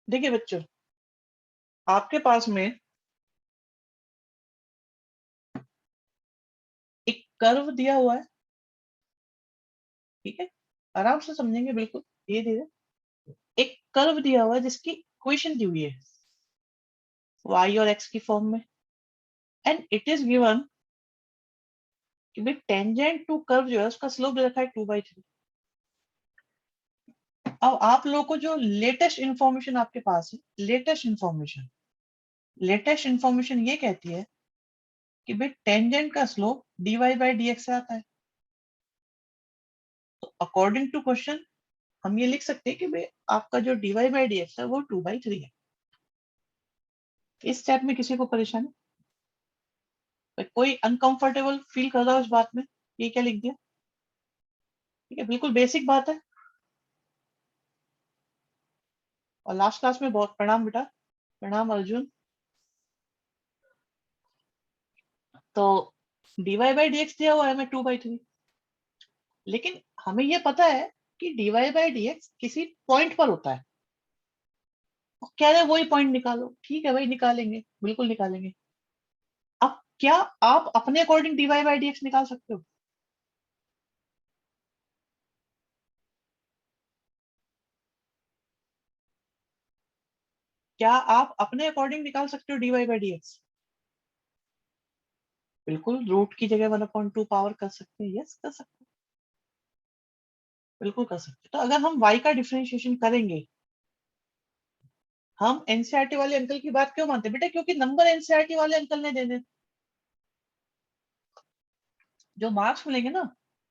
देखिए बच्चों, आपके पास में एक कर्व दिया हुआ है, ठीक है, आराम से समझेंगे बिल्कुल धीरे धीरे। एक कर्व दिया हुआ है जिसकी इक्वेशन दी हुई है y और x की फॉर्म में, एंड इट इज गिवन कि भाई टेंजेंट टू कर्व जो है उसका स्लोप दे रखा है 2/3। अब आप लोगों को जो लेटेस्ट इंफॉर्मेशन आपके पास है, लेटेस्ट इंफॉर्मेशन ये कहती है कि भाई टेंजेंट का स्लोप dy/dx से आता है। तो अकॉर्डिंग टू क्वेश्चन हम ये लिख सकते हैं कि भाई आपका जो dy/dx है वो 2/3 है। इस स्टेप में किसी को परेशानी, कोई अनकंफर्टेबल फील कर रहा है उस बात में? ये क्या लिख दिया? ठीक है, बिल्कुल बेसिक बात है। और लास्ट क्लास में बहुत प्रणाम बेटा, प्रणाम अर्जुन। तो dy/dx दिया हुआ है हमें 2/3, लेकिन हमें ये पता है कि dy/dx किसी पॉइंट पर होता है। तो कह रहे वही पॉइंट निकालो, ठीक है भाई निकालेंगे, बिल्कुल निकालेंगे। अब क्या आप अपने अकॉर्डिंग dy/dx निकाल सकते हो? क्या आप अपने अकॉर्डिंग निकाल सकते हो dy/dx? बिल्कुल, रूट की जगह 1/2 पावर कर सकते हैं, यस कर सकते हैं, बिल्कुल कर सकते हैं। तो अगर हम y का डिफरेंशिएशन करेंगे, हम एनसीईआरटी वाले अंकल की बात क्यों मानते हैं बेटा? क्योंकि नंबर एनसीईआरटी वाले अंकल ने देने, जो मार्क्स मिलेंगे ना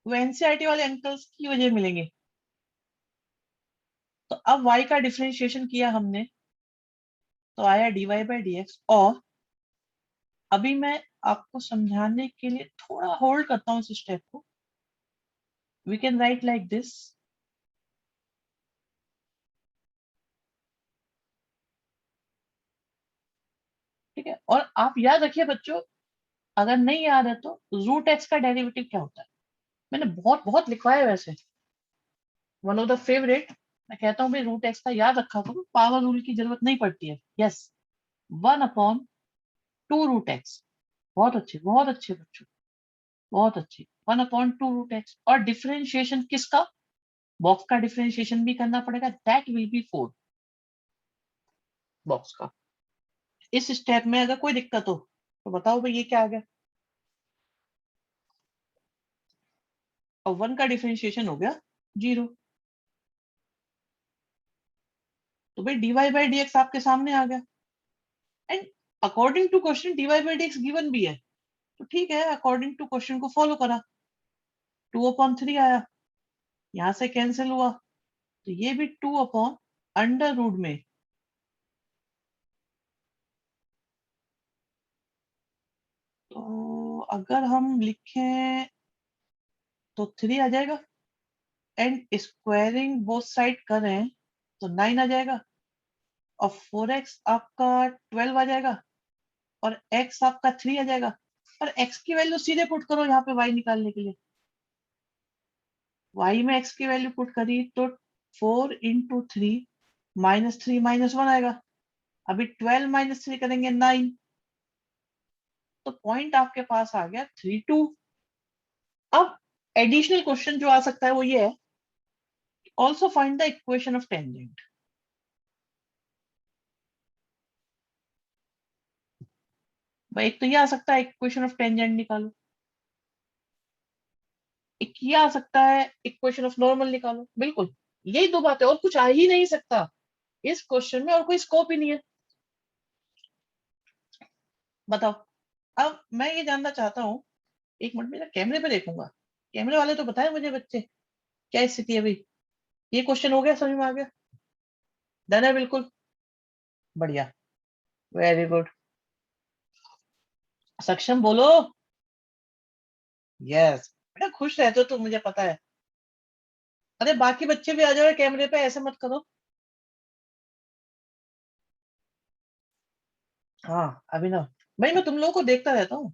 वो एनसीईआरटी वाले अंकल्स की वजह मिलेंगे। तो अब y का डिफरेंशिएशन किया हमने तो आया dy/dx। और अभी मैं आपको समझाने के लिए थोड़ा होल्ड करता हूँ इस स्टेप को। We can write like this, ठीक है। और आप याद रखिए बच्चों, अगर नहीं याद है तो रूट एक्स का डेरिवेटिव क्या होता है? मैंने बहुत बहुत लिखवाया है वैसे, वन ऑफ द फेवरेट। मैं कहता हूँ भाई रूट एक्स का याद रखा करो, पावर रूल की जरूरत नहीं पड़ती है। Yes, 1/2 root x. बहुत अच्छे, बहुत अच्छे बच्चों, बहुत अच्छे। 1/2 रूट एक्स। और डिफरेंशिएशन किसका? बॉक्स का डिफरेंशिएशन भी करना पड़ेगा, दैट विल बी 4, बॉक्स का। इस स्टेप में अगर कोई दिक्कत हो तो बताओ भाई ये क्या आ गया? और 1 का डिफरेंशिएशन हो गया 0। तो भाई dy/dx आपके सामने आ गया। And according to question dy/dx given भी है, तो ठीक है, अकॉर्डिंग टू क्वेश्चन को फॉलो करा। 2/3 आया, यहां से कैंसिल हुआ, तो ये भी 2/√, में तो अगर हम लिखें तो 3 आ जाएगा। एंड स्क्वायरिंग बोथ साइड करें तो 9 आ जाएगा। और 4x आपका 12 आ जाएगा, और x आपका 3 आ जाएगा। और x की वैल्यू सीधे पुट करो यहाँ पे y निकालने के लिए। y में x की वैल्यू पुट करी तो 4 × 3 -3 -1 आएगा। अभी 12 -3 करेंगे 9। तो पॉइंट आपके पास आ गया 3 2। अब एडिशनल क्वेश्चन जो आ सकता है वो ये है, also find the equation of tangent. भाई एक तो ये आ सकता है इक्वेशन ऑफ टेंजेंट निकालो, एक ये आ सकता है इक्वेशन ऑफ नॉर्मल निकालो। बिल्कुल, यही दो बातें, और कुछ आ ही नहीं सकता इस क्वेश्चन में, और कोई स्कोप ही नहीं है। बताओ। अब मैं ये जानना चाहता हूँ, एक मिनट में कैमरे पे देखूंगा, कैमरे वाले तो बताए मुझे बच्चे क्या स्थिति है भाई। ये क्वेश्चन हो गया, समझ में आ गया? डन है बिल्कुल, बढ़िया, वेरी गुड। सक्षम बोलो। यस बेटा, खुश रहते हो तो मुझे पता है। अरे बाकी बच्चे भी आ जाओ कैमरे पे, ऐसे मत करो। हाँ अभिनव, भाई मैं तुम लोगों को देखता रहता हूँ,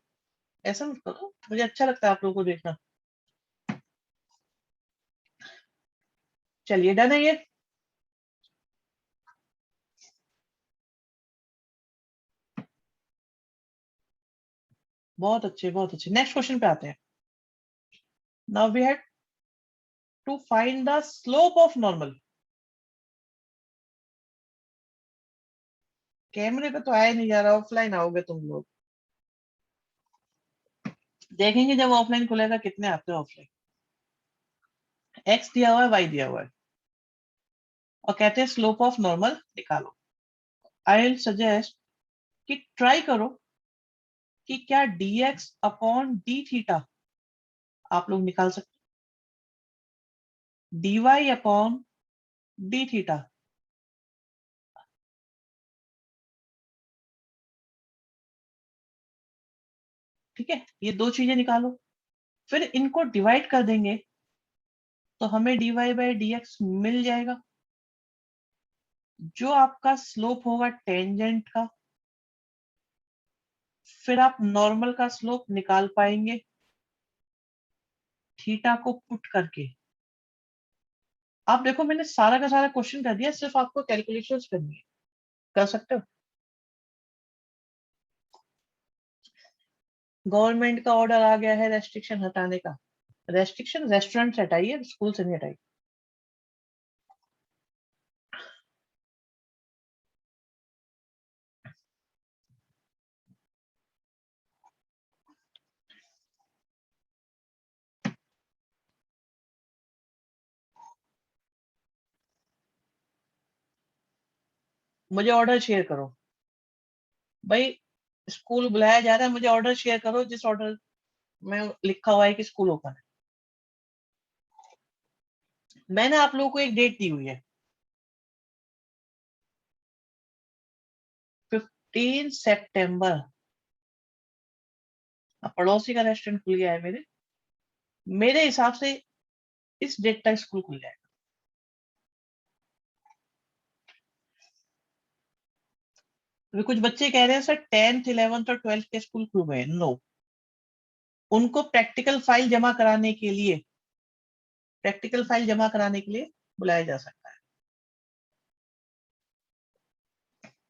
ऐसा मत करो, मुझे अच्छा लगता है आप लोगों को देखना। चलिए डन है ये। बहुत अच्छे, बहुत अच्छे। नेक्स्ट क्वेश्चन पे आते हैं। Now we have to find the slope of normal. कैमरे पे तो आया नहीं जा रहा, ऑफलाइन आओगे तुम लोग, देखेंगे जब ऑफलाइन खुलेगा कितने आते हैं ऑफलाइन। एक्स दिया हुआ है, वाई दिया हुआ है, और कहते हैं स्लोप ऑफ नॉर्मल निकालो। आई विल सजेस्ट कि ट्राई करो कि क्या dx अपॉन डी थीटा आप लोग निकाल सकते, dy अपॉन डी थीटा। ठीक है, ये दो चीजें निकालो, फिर इनको डिवाइड कर देंगे तो हमें dy बाई dx मिल जाएगा, जो आपका स्लोप होगा टेंजेंट का। फिर आप नॉर्मल का स्लोप निकाल पाएंगे थीटा को पुट करके। आप देखो मैंने सारा का सारा क्वेश्चन कर दिया, सिर्फ आपको कैलकुलेशंस करनी है, कर सकते हो। गवर्नमेंट का ऑर्डर आ गया है रेस्ट्रिक्शन हटाने का। रेस्ट्रिक्शन रेस्टोरेंट से हटाइए, स्कूल से नहीं हटाइए। मुझे ऑर्डर शेयर करो भाई, स्कूल बुलाया जा रहा है, मुझे ऑर्डर शेयर करो जिस ऑर्डर में लिखा हुआ है कि स्कूल ओपन है। मैंने आप लोगों को एक डेट दी हुई है, 15 सितंबर। अब पड़ोसी का रेस्टोरेंट खुल गया है मेरे हिसाब से इस डेट तक स्कूल खुल जाएगा। अभी कुछ बच्चे कह रहे हैं सर 10th 11th और 12th के स्कूल खुल गए। नो, उनको प्रैक्टिकल फाइल जमा कराने के लिए बुलाया जा सकता है।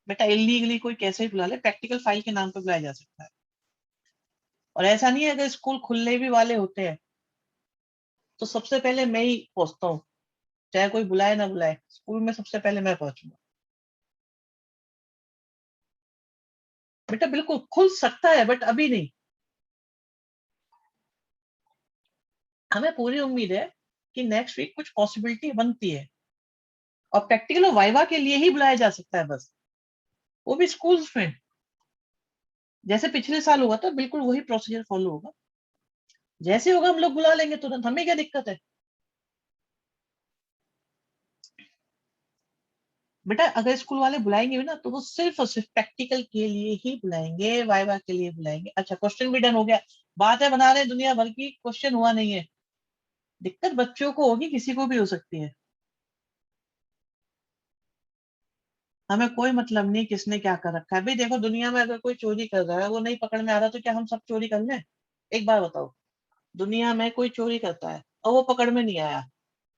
बेटा इलीगली कोई कैसे भी बुला ले, प्रैक्टिकल फाइल के नाम पे बुलाया जा सकता है। और ऐसा नहीं है, अगर स्कूल खुलने भी वाले होते हैं तो सबसे पहले मैं ही पहुंचता हूँ, चाहे कोई बुलाए ना बुलाए, स्कूल में सबसे पहले मैं पहुंचूंगा। बेटा बिल्कुल खुल सकता है, बट अभी नहीं। हमें पूरी उम्मीद है कि नेक्स्ट वीक कुछ पॉसिबिलिटी बनती है, और प्रैक्टिकल और वाइवा के लिए ही बुलाया जा सकता है बस, वो भी स्कूल्स में। जैसे पिछले साल हुआ था बिल्कुल वही प्रोसीजर फॉलो होगा, जैसे होगा हम लोग बुला लेंगे तुरंत, हमें क्या दिक्कत है। बेटा अगर स्कूल वाले बुलाएंगे भी ना तो वो सिर्फ और सिर्फ प्रैक्टिकल के लिए ही बुलाएंगे, वाइवा के लिए बुलाएंगे। अच्छा क्वेश्चन भी डन हो गया, बातें बना रहे हैं दुनिया भर की, क्वेश्चन हुआ नहीं है। दिक्कत बच्चों को होगी, किसी को भी हो सकती है। हमें कोई मतलब नहीं किसने क्या कर रखा है। भाई देखो दुनिया में अगर कोई चोरी कर रहा है, वो नहीं पकड़ में आ रहा, तो क्या हम सब चोरी कर लें? एक बार बताओ, दुनिया में कोई चोरी करता है और वो पकड़ में नहीं आया,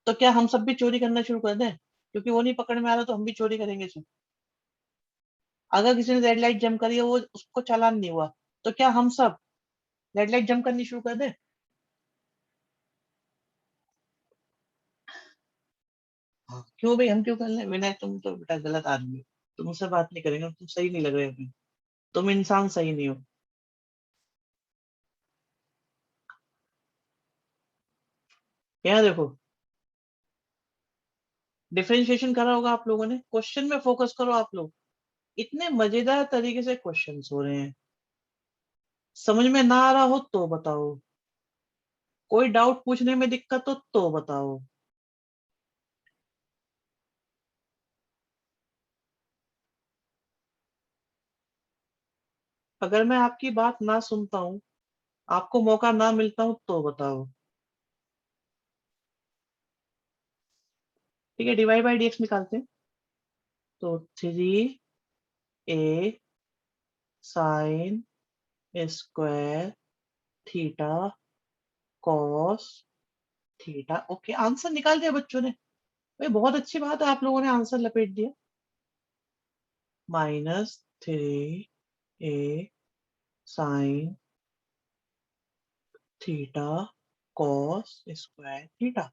तो क्या हम सब भी चोरी करना शुरू कर दें? क्योंकि वो नहीं पकड़ में आ रहा तो हम भी चोरी करेंगे सब। अगर किसी ने रेड लाइट जंप करी है, वो उसको चालान नहीं हुआ, तो क्या हम सब रेड लाइट जंप करनी शुरू कर दें? हाँ क्यों भाई, हम क्यों कर लें? विनय तुम तो बेटा गलत आदमी हो, तुमसे बात नहीं करेंगे, तुम सही नहीं लग रहे अभी, तुम इंसान सही नहीं हो। यहाँ देखो, डिफरेंशिएशन करा होगा आप लोगों ने, क्वेश्चन में फोकस करो आप लोग। इतने मजेदार तरीके से क्वेश्चंस हो रहे हैं, समझ में ना आ रहा हो तो बताओ, कोई डाउट पूछने में दिक्कत हो तो बताओ। अगर मैं आपकी बात ना सुनता हूँ, आपको मौका ना मिलता हूँ तो बताओ। ठीक है, डिवाइड बाई डीएक्स निकालते हैं। तो 3a sine square theta cos theta. Okay, answer निकाल दिया बच्चों ने। भाई बहुत अच्छी बात है, आप लोगों ने आंसर लपेट दिया। -3a sine theta cos square theta.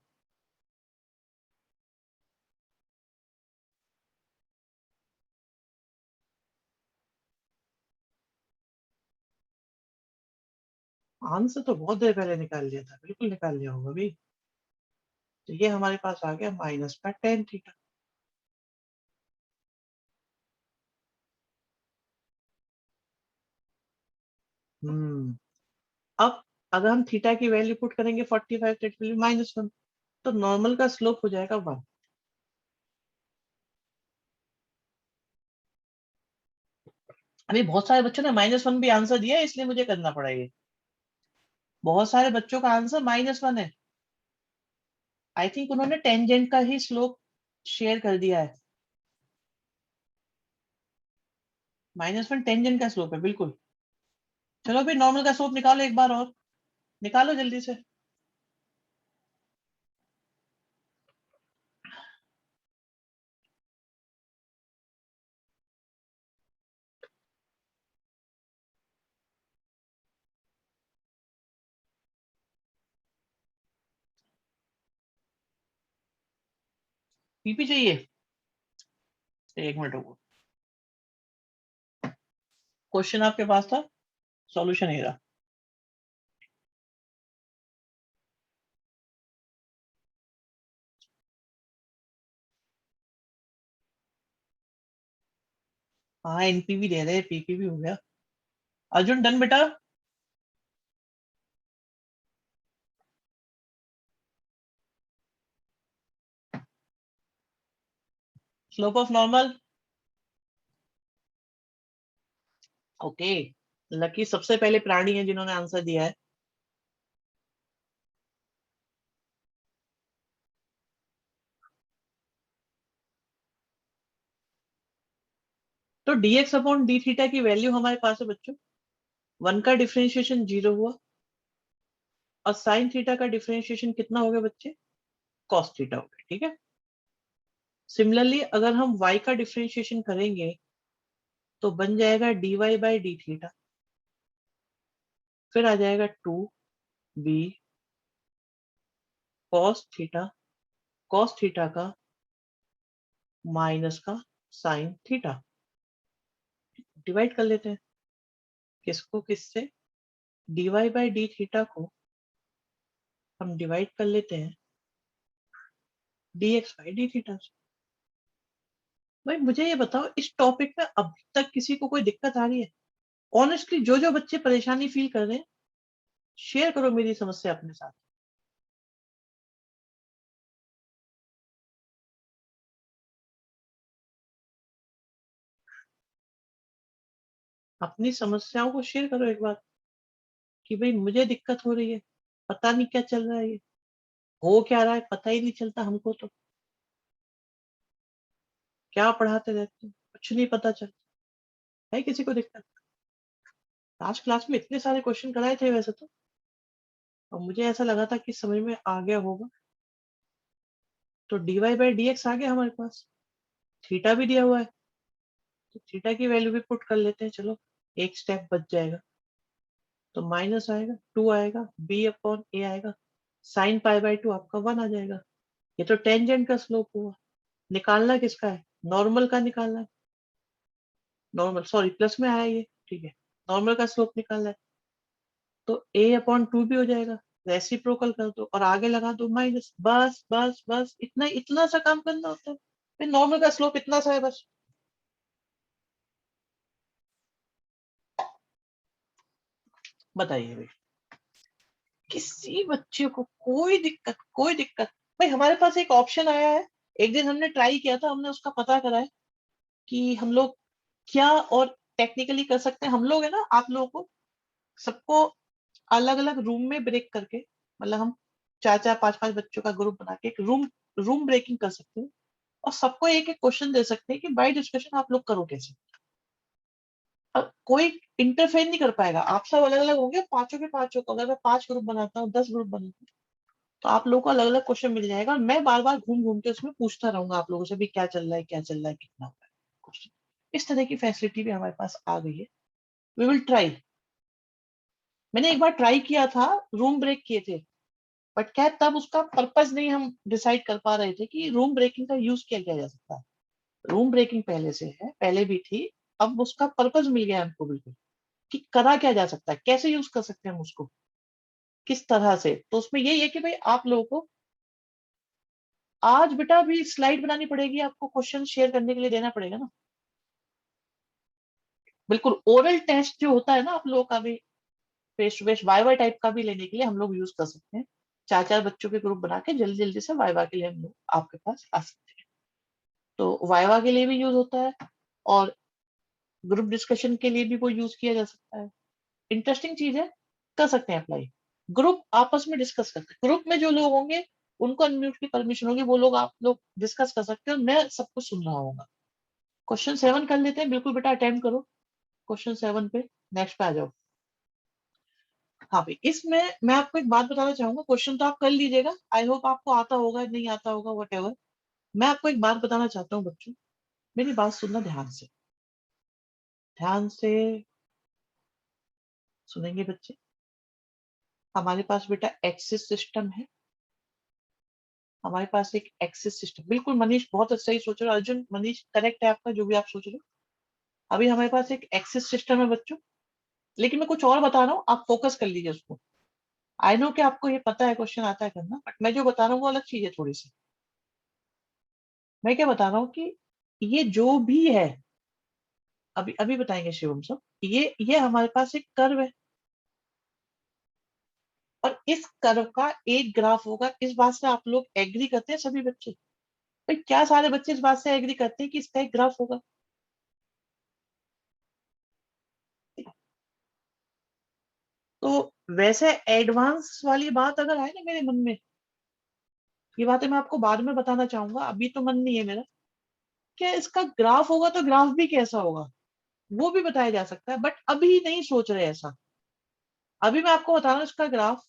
Answer तो बहुत देर पहले निकाल लिया था, बिल्कुल निकाल लिया होगा अभी। तो ये हमारे पास आ गया माइनस का टेन थीटा। अब अगर हम थीटा की वैल्यू पुट करेंगे 45, तो इट विल बी -1, तो नॉर्मल का स्लोप हो जाएगा 1। अभी बहुत सारे बच्चों ने -1 भी आंसर दिया है, इसलिए मुझे करना पड़ा ये। बहुत सारे बच्चों का आंसर -1 है। आई थिंक उन्होंने टेंजेंट का ही स्लोप शेयर कर दिया है। -1 टेंजेंट का स्लोप है बिल्कुल। चलो भाई नॉर्मल का स्लोप निकालो एक बार और, निकालो जल्दी से। पीपी चाहिए, एक मिनट रुको। क्वेश्चन आपके पास था, सॉल्यूशन ये रहा। हाँ एनपीवी दे रहे, पीपी भी हो गया। अर्जुन डन बेटा। Slope of normal, okay. Lucky सबसे पहले प्राणी है जिन्होंने आंसर दिया है। तो dx अपॉन डी थीटा की वैल्यू हमारे पास है बच्चों, 1 का डिफरेंशिएशन 0 हुआ, और साइन थीटा का डिफरेंशिएशन कितना हो गया बच्चे, कॉस थीटा हो गया, ठीक है। सिमिलरली अगर हम y का डिफरेंशिएशन करेंगे तो बन जाएगा dy बाई डी थीटा, फिर आ जाएगा 2b कॉस थीटा का माइनस का साइन थीटा। डिवाइड कर लेते हैं किसको किससे, dy बाई डी थीटा को हम डिवाइड कर लेते हैं dx बाई डी थीटा से। भाई मुझे ये बताओ इस टॉपिक में अभी तक किसी को कोई दिक्कत आ रही है? ऑनेस्टली जो जो बच्चे परेशानी फील कर रहे हैं, शेयर करो मेरी समस्या अपने साथ। अपनी समस्याओं को शेयर करो एक बार, कि भाई मुझे दिक्कत हो रही है, पता नहीं क्या चल रहा है, ये हो क्या रहा है पता ही नहीं चलता हमको, तो क्या पढ़ाते रहते हैं कुछ नहीं पता चलता है। किसी को दिक्कत? आज क्लास में इतने सारे क्वेश्चन कराए थे वैसे तो, और मुझे ऐसा लगा था कि समझ में आ गया होगा। तो dy बाई डी एक्स आ गया हमारे पास, थीटा भी दिया हुआ है, तो थीटा की वैल्यू भी पुट कर लेते हैं, चलो एक स्टेप बच जाएगा। तो माइनस आएगा, 2 आएगा, b अपॉन ए आएगा, साइन पाई बाई 2 आपका 1 आ जाएगा। ये तो टेंजेंट का स्लोप हुआ। निकालना किसका है, नॉर्मल का निकालना है। नॉर्मल सॉरी प्लस में आया ये, ठीक है। नॉर्मल का स्लोप निकालना है, तो a अपॉन 2 भी हो जाएगा, रेसिप्रोकल कर दो और आगे लगा दो माइनस, बस बस बस इतना इतना सा काम करना होता है। फिर नॉर्मल का स्लोप इतना सा है बस। बताइए भाई, किसी बच्चे को कोई दिक्कत, कोई दिक्कत? भाई हमारे पास एक ऑप्शन आया है, एक दिन हमने ट्राई किया था, हमने उसका पता करा है कि हम लोग क्या और टेक्निकली कर सकते हैं। हम लोग है ना, आप लोगों को सबको अलग अलग रूम में ब्रेक करके, मतलब हम चार चार पांच पांच बच्चों का ग्रुप बना के एक रूम रूम ब्रेकिंग कर सकते हैं, और सबको एक एक क्वेश्चन दे सकते हैं कि बाय डिस्कशन आप लोग करो कैसे। अब कोई इंटरफेयर नहीं कर पाएगा, आप सब अलग अलग होंगे, पांचों के पांचों को, अगर मैं 5 ग्रुप बनाता हूँ, 10 ग्रुप बनाता हूँ, तो आप लोगों को अलग अलग क्वेश्चन मिल जाएगा, और मैं बार बार घूम घूम के उसमें पूछता रहूंगा आप लोगों से भी क्या चल रहा है, क्या चल रहा है, कितना हुआ है क्वेश्चन। इस तरह की फैसिलिटी भी हमारे पास आ गई है। We will try. मैंने एक बार ट्राई किया था, रूम ब्रेक किए थे, बट क्या है, तब उसका पर्पस नहीं हम डिसाइड कर पा रहे थे कि रूम ब्रेकिंग का यूज क्या किया जा सकता है। रूम ब्रेकिंग पहले से है, पहले भी थी, अब उसका पर्पस मिल गया हमको बिल्कुल, कि करा क्या जा सकता है, कैसे यूज कर सकते हैं हम उसको, किस तरह से। तो उसमें यही है कि भाई आप लोगों को आज बेटा भी स्लाइड बनानी पड़ेगी, आपको क्वेश्चन शेयर करने के लिए देना पड़ेगा ना। बिल्कुल ओरल टेस्ट जो होता है ना आप लोगों का भी, face to face viva type का भी लेने के लिए हम लोग यूज कर सकते हैं। चार चार बच्चों के ग्रुप बना के जल्दी जल्दी से वाइवा के लिए हम लोग आपके पास आ सकते हैं। तो वाइवा के लिए भी यूज होता है, और ग्रुप डिस्कशन के लिए भी वो यूज किया जा सकता है। इंटरेस्टिंग चीज है, कर सकते हैं अप्लाई। ग्रुप आपस में डिस्कस करते हैं, ग्रुप में जो लोग होंगे उनको अनम्यूट की परमिशन होगी, वो लोग आप लोग डिस्कस कर सकते हो, मैं सब कुछ सुन रहा हूँ। क्वेश्चन 7 कर लेते हैं, बिल्कुल बेटा अटेम्प्ट करो क्वेश्चन 7 पे। नेक्स्ट पे आ जाओ। हाँ भाई, इसमें मैं आपको एक बात बताना चाहूंगा, क्वेश्चन तो आप कर लीजिएगा, आई होप आपको आता होगा नहीं आता होगा वट एवर। मैं आपको एक बात बताना चाहता हूँ बच्चों, मेरी बात सुनना ध्यान से, ध्यान से सुनेंगे बच्चे। हमारे पास बेटा एक्सिस सिस्टम है, हमारे पास एक एक्सिस सिस्टम, बिल्कुल मनीष बहुत सही सोच रहे हो, अर्जुन मनीष करेक्ट है आपका जो भी आप सोच रहे हो। अभी हमारे पास एक एक्सिस सिस्टम है बच्चों, लेकिन मैं कुछ और बता रहा हूँ, आप फोकस कर लीजिए उसको। आई नो कि आपको ये पता है, क्वेश्चन आता है करना, बट मैं जो बता रहा हूँ वो अलग चीज है थोड़ी सी। मैं क्या बता रहा हूँ कि ये जो भी है, अभी अभी बताएंगे शिवम सब, ये हमारे पास एक कर्व है, और इस कर्व का एक ग्राफ होगा। इस बात से आप लोग एग्री करते हैं सभी बच्चे? भाई क्या सारे बच्चे इस बात से एग्री करते हैं कि इसका एक ग्राफ होगा? तो वैसे एडवांस वाली बात अगर आए ना मेरे मन में, ये बातें मैं आपको बाद में बताना चाहूंगा, अभी तो मन नहीं है मेरा। क्या इसका ग्राफ होगा तो ग्राफ भी कैसा होगा वो भी बताया जा सकता है, बट अभी नहीं सोच रहे ऐसा। अभी मैं आपको बता रहा हूँ इसका ग्राफ।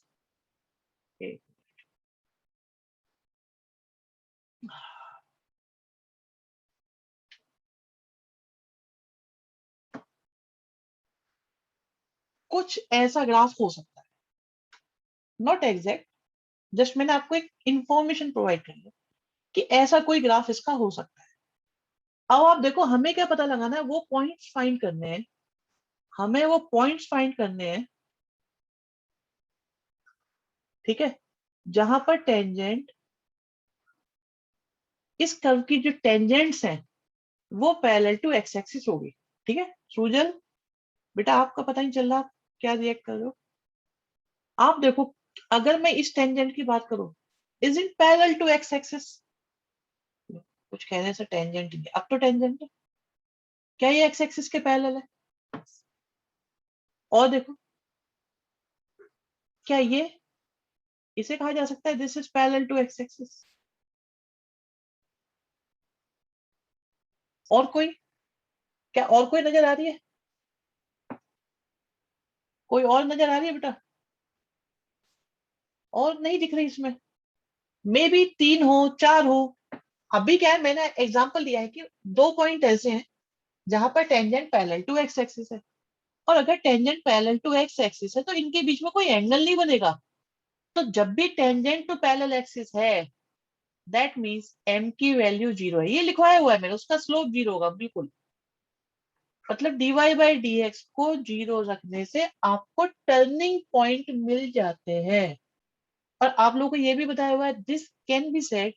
कुछ ऐसा ग्राफ हो सकता है, नॉट एग्जैक्ट, जस्ट मैंने आपको एक इंफॉर्मेशन प्रोवाइड कर दिया कि ऐसा कोई ग्राफ इसका हो सकता है। अब आप देखो, हमें क्या पता लगाना है, वो पॉइंट्स फाइंड करने हैं, हमें वो पॉइंट्स फाइंड करने हैं, ठीक है, जहां पर टेंजेंट, इस कर्व की जो टेंजेंट्स हैं वो पैरेलल टू एक्स एक्सिस होगी। ठीक है सुजल, बेटा आपका पता नहीं चल रहा, आप क्या रिएक्ट कर रहे हो? आप देखो, अगर मैं इस टेंजेंट की बात करूं, is it parallel to x axis? कुछ कहने से टेंजेंट ही है, अब तो टेंजेंट है, क्या ये एक्स एक्सिस के पैरेलल है? और देखो, क्या ये, इसे कहा जा सकता है this is parallel to x axis? और कोई, क्या और कोई नजर आ रही है? कोई और नजर आ रही है बेटा? और नहीं दिख रही इसमें? मे बी 3 हो, 4 हो। अभी क्या है, मैंने एग्जांपल दिया है कि दो पॉइंट ऐसे हैं जहां पर tangent parallel to x axis है, और अगर tangent parallel to x axis है तो इनके बीच में कोई एंगल नहीं बनेगा। तो जब भी टेंजेंट टू पैरेलल एक्सिस है, दैट मींस एम की वैल्यू जीरो है, ये लिखवाया हुआ है मैंने, उसका स्लोप जीरो होगा बिल्कुल। मतलब डीवाई बाई डी एक्स को जीरो रखने से आपको टर्निंग पॉइंट मिल जाते हैं। और आप लोगों को ये भी बताया हुआ है, this can be said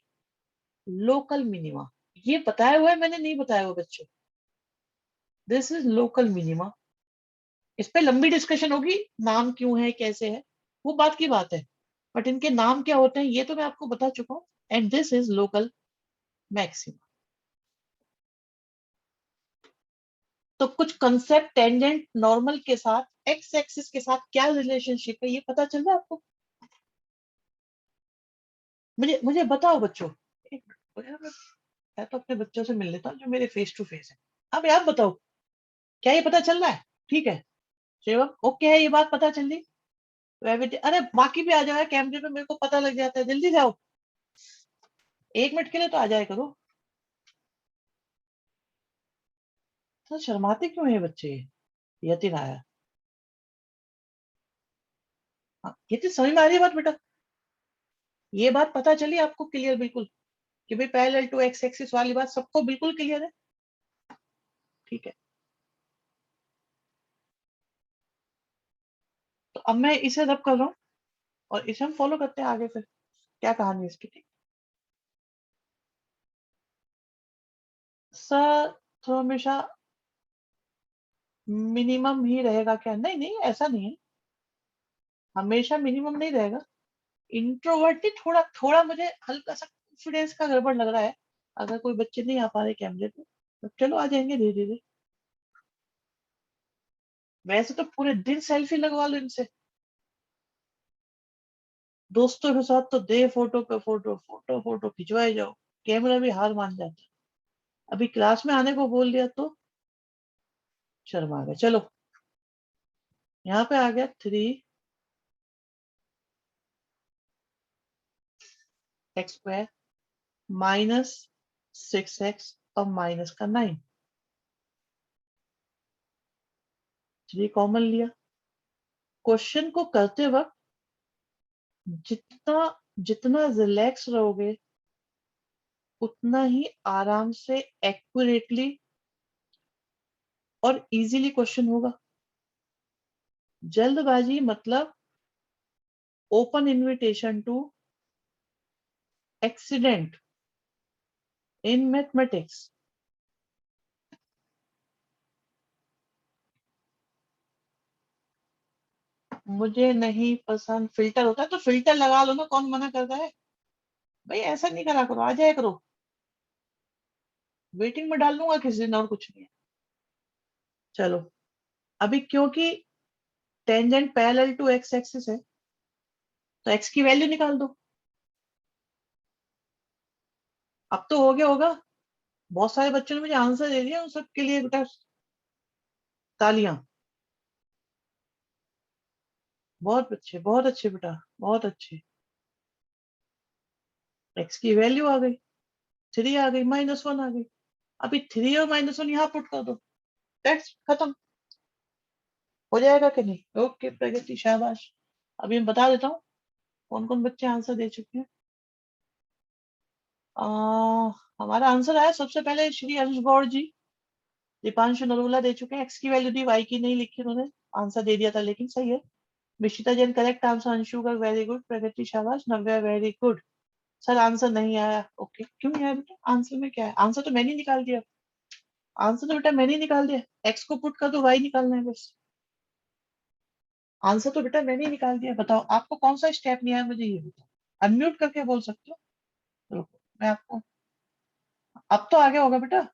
local minima. ये बताया हुआ है मैंने, नहीं बताया हुआ बच्चों? This is local minima. इस पे लंबी डिस्कशन होगी, नाम क्यों है कैसे है वो बात की बात है, बट इनके नाम क्या होते हैं ये तो मैं आपको बता चुका हूँ। And this is local maxima. तो कुछ कंसेप्ट टेंजेंट नॉर्मल के साथ, एक्स एक्सिस के साथ क्या रिलेशनशिप है ये पता चल रहा है आपको? मुझे मुझे बताओ बच्चों, एक मिनट, यार मैं तो अपने बच्चों से मिल लेता हूँ जो मेरे फेस टू फेस है। अब यार बताओ, क्या ये पता चल रहा है? ठीक है शिवम, ओके है, ये बात पता चल रही? अरे बाकी भी आ जाओ यार, कैमरे पे मेरे को पता लग जाता है, जल्दी जाओ, 1 मिनट के लिए तो आ जाए करो। तो शर्माते क्यों है बच्चे? यतिन आया। हाँ, ये तो समझ में आ रही है बात बेटा, ये बात पता चली आपको क्लियर बिल्कुल कि भाई पैरेलल टू एक्स एक्सिस वाली बात सबको बिल्कुल क्लियर है। ठीक है, तो अब मैं इसे रब कर रहा हूँ और इसे हम फॉलो करते हैं आगे, फिर क्या कहानी है इसकी। ठीक सर, तो हमेशा मिनिमम ही रहेगा क्या? नहीं नहीं, ऐसा नहीं है, हमेशा मिनिमम नहीं रहेगा। इंट्रोवर्ट ही थोड़ा थोड़ा मुझे हल्का सा कॉन्फिडेंस का गड़बड़ लग रहा है। अगर कोई बच्चे नहीं आ पा रहे कैमरे पे तो चलो आ जाएंगे धीरे धीरे। वैसे तो पूरे दिन सेल्फी लगवा लो इनसे, दोस्तों के साथ तो दे फोटो पे फोटो, फोटो फोटो खिंचवाए जाओ, कैमरा भी हार मान जाता है। अभी क्लास में आने को बोल दिया तो शर्मा गए। चलो यहाँ पे आ गया 3x² -6x और माइनस का 9, 3 कॉमन लिया। क्वेश्चन को करते वक्त जितना जितना रिलैक्स रहोगे उतना ही आराम से, एक्यूरेटली और इजीली क्वेश्चन होगा। जल्दबाजी मतलब open invitation to accident in mathematics. मुझे नहीं पसंद फिल्टर होता है तो फिल्टर लगा लो ना, कौन मना करता है भाई? ऐसा नहीं करा करो, आ जाया करो, वेटिंग में डाल दूंगा किसी दिन, और कुछ नहीं है। चलो, अभी क्योंकि tangent parallel to x axis है तो एक्स की वैल्यू निकाल दो। अब तो हो गया होगा, बहुत सारे बच्चों ने मुझे आंसर दे दिया, उन सबके लिए बेटा तालियां। बहुत अच्छे बेटा, बहुत अच्छे। एक्स की वैल्यू आ गई, 3 आ गई, -1 आ गई। अभी 3 और -1 यहाँ पुट कर दो, टेक्स्ट खत्म। हो जाएगा कि नहीं? ओके प्रगति, शाबाश। अभी मैं बता देता हूँ कौन कौन बच्चे आंसर दे चुके हैं। आ, हमारा आंसर आया सबसे पहले श्री हरीश गौड़ जी, दीपांशु नरूला दे चुके हैं। एक्स की वैल्यू दी, वाई की नहीं लिखी उन्होंने, आंसर दे दिया था लेकिन सही है। मिशिता जैन करेक्ट आंसर, अंशु का वेरी गुड, प्रगति शाबाश, नव्या वेरी गुड। सर आंसर नहीं आया, ओके क्यों नहीं आया बेटा? आंसर में क्या है? आंसर तो मैंने निकाल दिया, आंसर तो बेटा मैंने ही निकाल दिया। एक्स को पुट कर दो, वाई निकालना है बस। आंसर तो बेटा मैंने ही निकाल दिया। बताओ आपको कौन सा स्टेप नहीं आया, मुझे ये बताओ। अनम्यूट करके बोल सकते हो, रुको मैं आपको। अब तो आ गया होगा बेटा,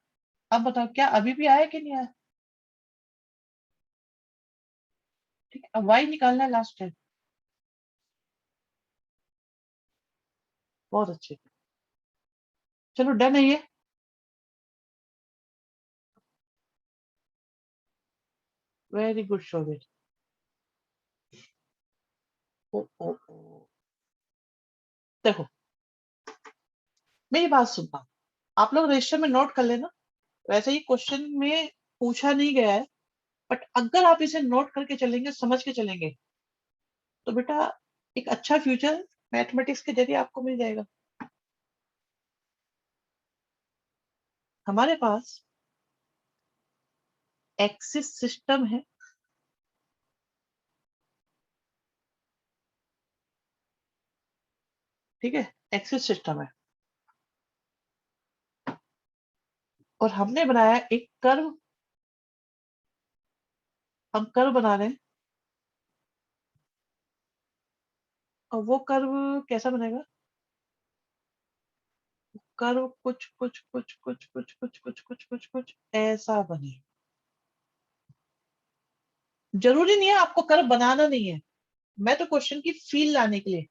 अब बताओ क्या अभी भी आया कि नहीं आया? ठीक है, अब वाई निकालना है लास्ट टाइम। बहुत अच्छे, चलो डन है ये। वेरी गुड शोभित। ओ ओ ओ, देखो मेरी बात सुनना, आप लोग रजिस्टर में नोट कर लेना। वैसे ही क्वेश्चन में पूछा नहीं गया है, बट अगर आप इसे नोट करके चलेंगे, समझ के चलेंगे, तो बेटा एक अच्छा फ्यूचर मैथमेटिक्स के जरिए आपको मिल जाएगा। हमारे पास एक्सिस सिस्टम है, ठीक है, एक्सिस सिस्टम है, और हमने बनाया एक कर्व। हम कर्व बना रहे हैं, और वो कर्व कैसा बनेगा? कर्व कुछ ऐसा बने। जरूरी नहीं है आपको कर्व बनाना नहीं है, मैं तो क्वेश्चन की फील लाने के लिए।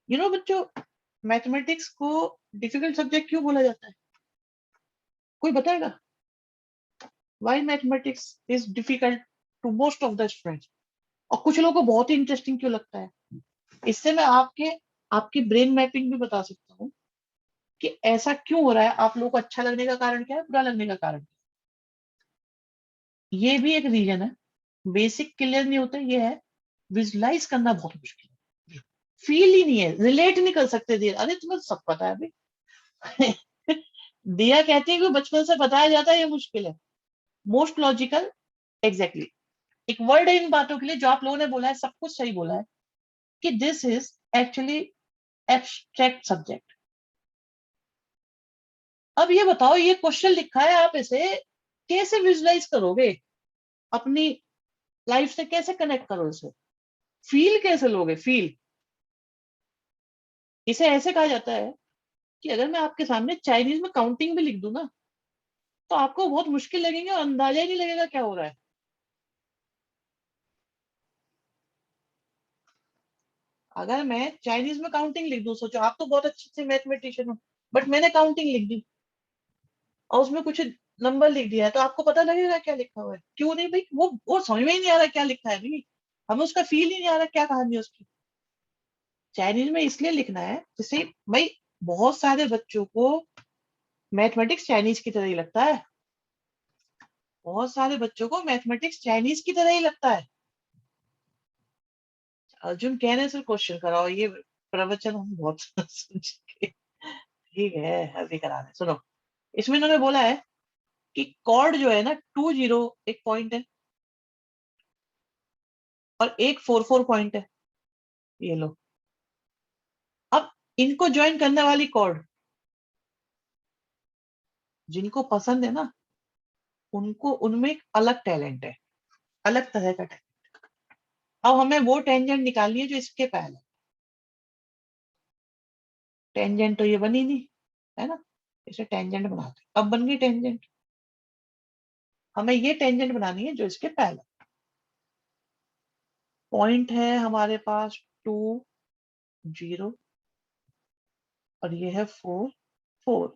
बच्चों, मैथमेटिक्स को डिफिकल्ट सब्जेक्ट क्यों बोला जाता है? कोई बताएगा? Why mathematics is difficult to most of the students? और कुछ लोगों को बहुत ही इंटरेस्टिंग क्यों लगता है? इससे मैं आपकी ब्रेन मैपिंग भी बता सकता हूँ कि ऐसा क्यों हो रहा है। आप लोगों को अच्छा लगने का कारण क्या है, बुरा लगने का कारण क्या है? ये भी एक रीजन है। बेसिक क्लियर नहीं होता, ये है विजुलाइज करना बहुत मुश्किल है, फील ही नहीं है, रिलेट नहीं कर सकते दिया। अरे तुम्हें सब पता है अभी। दिया कहती है कि बचपन से बताया जाता है ये मुश्किल है। मोस्ट लॉजिकल, एग्जैक्टली, एक वर्ड है इन बातों के लिए जो आप लोगों ने बोला है, सब कुछ सही बोला है कि this is actually abstract subject. अब ये बताओ, ये क्वेश्चन लिखा है, आप इसे कैसे विजुलाइज करोगे, अपनी लाइफ से कैसे कनेक्ट करो इसे, फील कैसे लोगे, फील। इसे ऐसे कहा जाता है कि अगर मैं आपके सामने चाइनीज में काउंटिंग भी लिख दूं ना, तो आपको बहुत मुश्किल लगेंगे और अंदाजा ही नहीं लगेगा क्या हो रहा है। अगर मैं चाइनीज में काउंटिंग लिख दूं, सोचो आप तो बहुत अच्छे से मैथमेटिशियन हो, बट मैंने काउंटिंग लिख दी और उसमें कुछ नंबर लिख दिया है, तो आपको पता लगेगा क्या लिखा हुआ है? क्यों नहीं भाई, वो समझ में ही नहीं आ रहा क्या लिखा है भाई, हमें उसका फील ही नहीं आ रहा क्या कहानी है उसकी। चाइनीज में इसलिए लिखना है जैसे भाई, बहुत सारे बच्चों को मैथमेटिक्स चाइनीज की तरह ही लगता है, बहुत सारे बच्चों को मैथमेटिक्स चाइनीज की तरह ही लगता है। अर्जुन कहने से क्वेश्चन कराओ, ये प्रवचन हम बहुत सुन चुके। ठीक है, अभी करा रहे, सुनो। इसमें इन्होंने बोला है कि कॉर्ड जो है ना, 2 0 एक पॉइंट है और एक 4 4 पॉइंट है, ये लो। अब इनको ज्वाइन करने वाली कॉर्ड जिनको पसंद है ना, उनको उनमें एक अलग टैलेंट है, अलग तरह का टैलेंट। अब हमें वो टेंजेंट निकालनी है जो इसके पहले। टेंजेंट तो ये बनी नहीं, है ना, इसे टेंजेंट बनाते हैं। अब बन गई टेंजेंट, हमें ये टेंजेंट बनानी है जो इसके पहले। पॉइंट है हमारे पास 2 0 और ये है 4 4।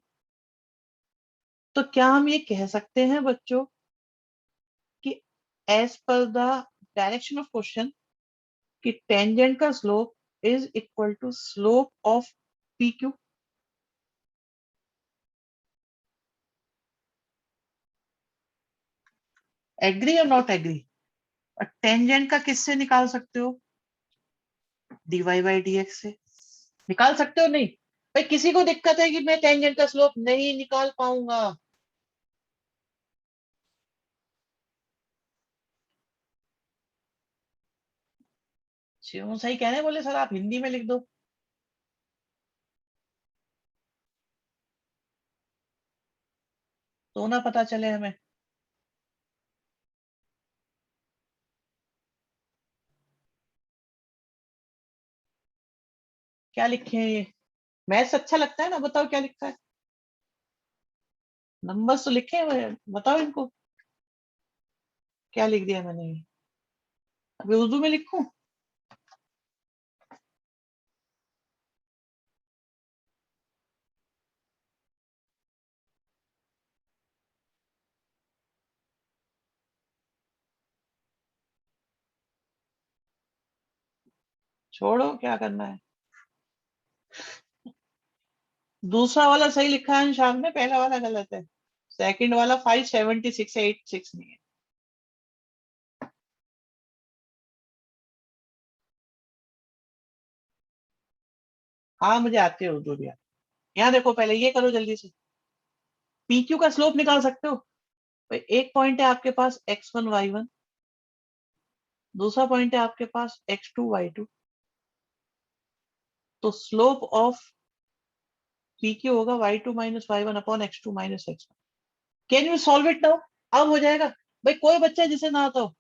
तो क्या हम ये कह सकते हैं बच्चों कि as per the direction of question, कि टेंजेंट का slope is equal to slope of P Q? Agree और नॉट एग्री? और टेंजेंट का किससे निकाल सकते हो? डीवाई बाई डी एक्स से निकाल सकते हो, नहीं? भाई किसी को दिक्कत है कि मैं टेंजेंट का स्लोप नहीं निकाल पाऊंगा? शिवम सही कह रहे हैं, बोले सर आप हिंदी में लिख दो, तो ना पता चले हमें। क्या लिखे हैं ये? मैथ्स अच्छा लगता है ना, बताओ क्या लिखा है? नंबर्स तो लिखे हैं, बताओ इनको क्या लिख दिया मैंने ये। अभी उर्दू में लिखूं? छोड़ो, क्या करना है। दूसरा वाला सही लिखा है अंशान ने, पहला वाला गलत है। सेकंड वाला 57686 नहीं है। हाँ मुझे आती है उर्दू भी आती है। यहाँ देखो, पहले ये करो जल्दी से। पी क्यू का स्लोप निकाल सकते हो? भाई एक पॉइंट है आपके पास x1 y1, दूसरा पॉइंट है आपके पास x2 y2, तो स्लोप ऑफ पी क्यू होगा y2 - y1 upon x2 - x1। Can you solve it now? अब हो जाएगा। भाई कोई बच्चा जिसे ना आता हो।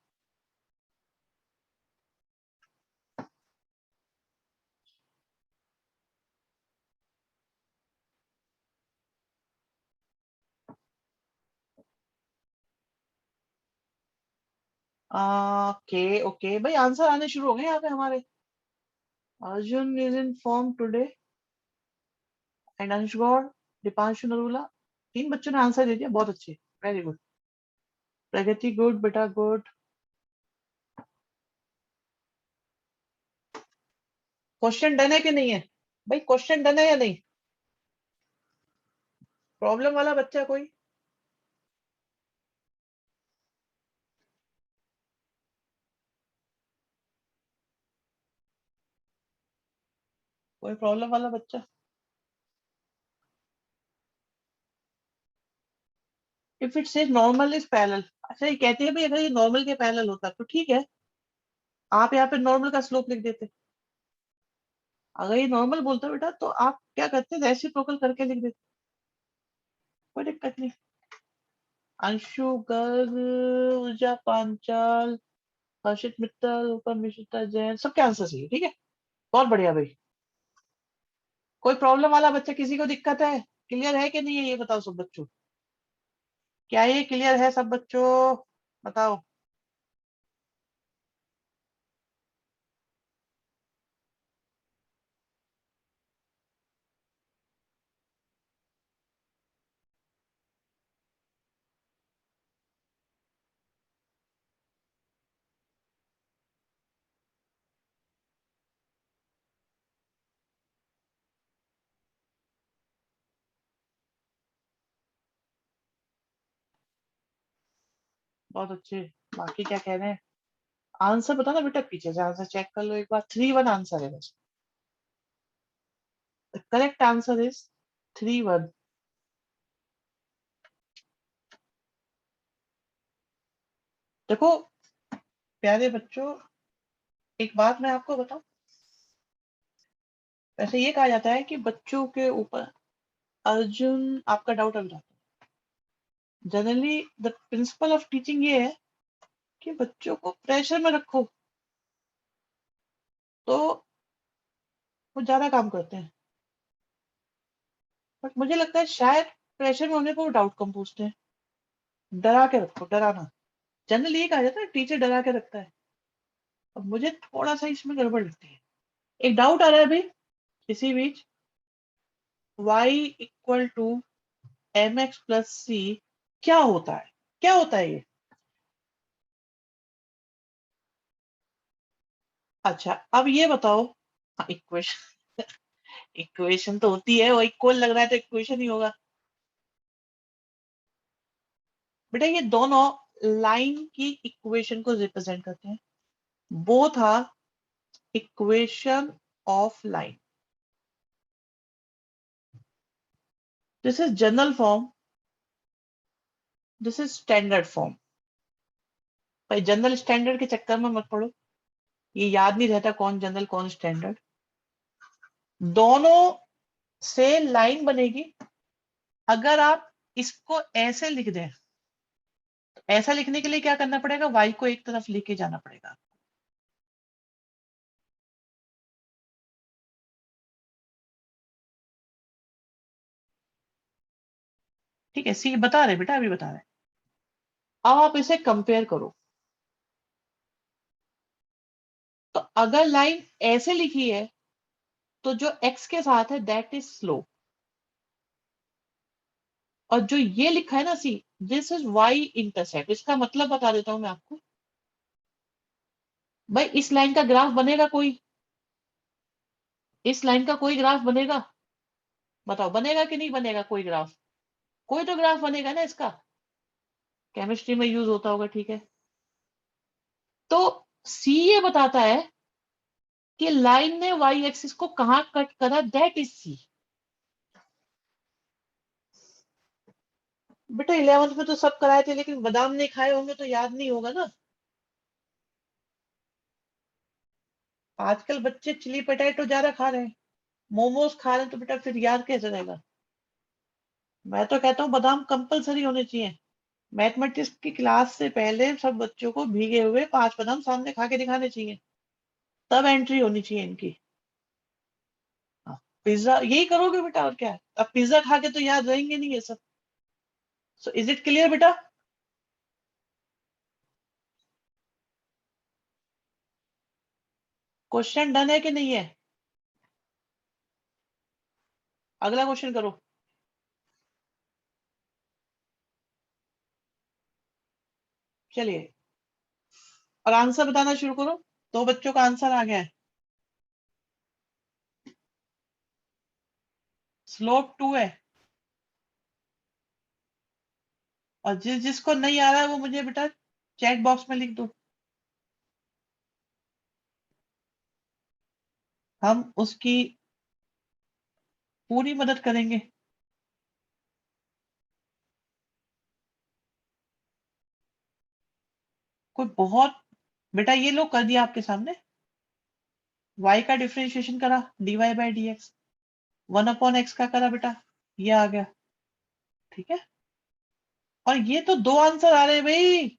ओके ओके भाई, आंसर आने शुरू हो गए यहाँ पे हमारे। Arjun is in form today and अंश गौड़, दीपांशु नरूला, तीन बच्चों ने आंसर दे दिया, बहुत अच्छे, वेरी गुड। प्रगति गुड बेटा, गुड। क्वेश्चन डन है कि नहीं है? भाई क्वेश्चन डन है या नहीं? प्रॉब्लम वाला बच्चा कोई? कोई प्रॉब्लम वाला बच्चा? इफ इट से नॉर्मल इज पैरेलल, अच्छा ये कहते हैं भाई अगर ये नॉर्मल के पैरेलल होता तो ठीक है, आप यहाँ पे नॉर्मल का स्लोप लिख देते। अगर ये नॉर्मल बोलते बेटा तो आप क्या करते, रेसिप्रोकल करके लिख देते, कोई दिक्कत नहीं। अंशु गर्ग, ऊर्जा पांचाल, हर्षित मित्तल, उपमिश्रिता जैन, सबके आंसर सही है, ठीक है, बहुत बढ़िया भाई। कोई प्रॉब्लम वाला बच्चा, किसी को दिक्कत है? क्लियर है कि नहीं है ये बताओ सब बच्चों, क्या ये क्लियर है सब बच्चों, बताओ। बहुत अच्छे। बाकी क्या कह रहे हैं, आंसर बताना बेटा, पीछे से आंसर चेक कर लो एक बार। 3-1 आंसर है बस। Correct answer is 3-1। देखो प्यारे बच्चों, एक बात मैं आपको बताऊं, वैसे ये कहा जाता है कि बच्चों के ऊपर, अर्जुन आपका डाउट अब जाता है, generally the principle of teaching ये है कि बच्चों को प्रेशर में रखो तो वो ज्यादा काम करते हैं, बट मुझे लगता है शायद प्रेशर में होने पर वो डाउट कम पूछते हैं। डरा के रखो, डराना, जनरली ये कहा जाता है टीचर डरा के रखता है। अब मुझे थोड़ा सा इसमें गड़बड़ लगती है। एक डाउट आ रहा है भाई इसी बीच, y equal to M X plus C क्या होता है, क्या होता है ये? अच्छा अब ये बताओ, हाँ इक्वेशन, इक्वेशन तो होती है, वो इक्वल लग रहा है तो इक्वेशन ही होगा। बेटा ये दोनों लाइन की इक्वेशन को रिप्रेजेंट करते हैं, both are equation of line. This is general form, this is standard form. भाई जनरल स्टैंडर्ड के चक्कर में मत पड़ो, ये याद नहीं रहता कौन जनरल कौन स्टैंडर्ड। दोनों से लाइन बनेगी, अगर आप इसको ऐसे लिख दें, तो ऐसा लिखने के लिए क्या करना पड़ेगा, y को एक तरफ लेके जाना पड़ेगा। ठीक है, सी बता रहे बेटा, अभी बता रहे। अब आप इसे कंपेयर करो, तो अगर लाइन ऐसे लिखी है तो जो x के साथ है दैट इज स्लोप, और जो ये लिखा है ना सी, दिस इज y इंटरसेप्ट। इसका मतलब बता देता हूं मैं आपको, भाई इस लाइन का ग्राफ बनेगा कोई, इस लाइन का कोई ग्राफ बनेगा, बताओ बनेगा कि नहीं बनेगा कोई ग्राफ? कोई तो ग्राफ बनेगा ना इसका, केमिस्ट्री में यूज होता होगा, ठीक है। तो सी ये बताता है कि लाइन ने वाई एक्सिस को कहां कट करा, दैट इज सी। बेटा 11th में तो सब कराए थे, लेकिन बादाम नहीं खाए होंगे तो याद नहीं होगा ना। आजकल बच्चे चिली पटेटो ज्यादा खा रहे हैं, मोमोज खा रहे हैं, तो बेटा फिर याद कैसे रहेगा? मैं तो कहता हूँ बादाम कंपलसरी होने चाहिए। मैथमेटिक्स की क्लास से पहले सब बच्चों को भीगे हुए 5 बादाम सामने खा के दिखाने चाहिए, तब एंट्री होनी चाहिए इनकी। हाँ, पिज्जा यही करोगे बेटा, और क्या है? अब पिज्जा खा के तो याद रहेंगे नहीं ये सब। सो इज इट क्लियर बेटा? क्वेश्चन डन है कि नहीं है? अगला क्वेश्चन करो। चलिए, और आंसर बताना शुरू करो। 2 बच्चों का आंसर आ गया है, स्लोप 2 है। और जिस जिसको नहीं आ रहा है वो मुझे बेटा चैट बॉक्स में लिख दो, हम उसकी पूरी मदद करेंगे। कोई बहुत, बेटा ये लो कर दिया आपके सामने, y का डिफरेंशिएशन करा dy by D x, 1/x का करा बेटा, ये आ गया। ठीक है, और ये तो दो आंसर आ रहे हैं भाई,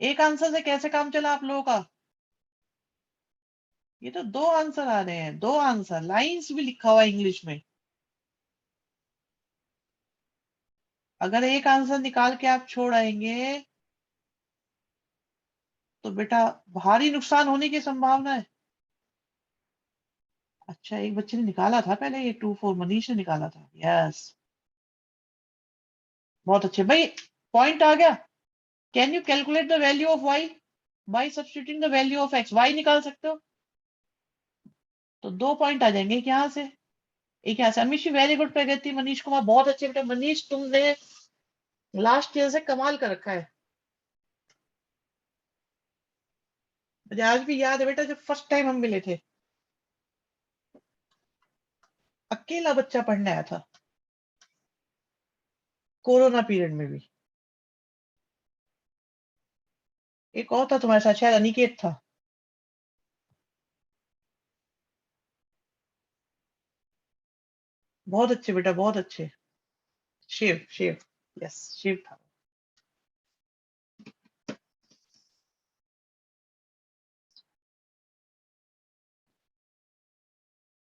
एक आंसर से कैसे काम चला आप लोगों का? ये तो दो आंसर आ रहे हैं, दो आंसर, लाइंस भी लिखा हुआ है इंग्लिश में। अगर एक आंसर निकाल के आप छोड़ आएंगे तो बेटा भारी नुकसान होने की संभावना है। अच्छा, एक बच्चे ने निकाला था पहले, ये 2-4 मनीष ने निकाला था, यस, बहुत अच्छे भाई, पॉइंट आ गया। Can you calculate the value of y by substituting the value of x? Y निकाल सकते हो, तो 2 पॉइंट आ जाएंगे एक यहाँ से, एक यहाँ से। अमीश वेरी गुड प्रगति, मनीष कुमार बहुत अच्छे बेटा, मनीष तुमने लास्ट ईयर से कमाल कर रखा है। मुझे आज भी याद है बेटा, जब फर्स्ट टाइम हम मिले थे, अकेला बच्चा पढ़ने आया था, कोरोना पीरियड में भी। एक और था तुम्हारे साथ, शायद अनिकेत था। बहुत अच्छे बेटा, बहुत अच्छे। शिव, शिव, यस, शिव था।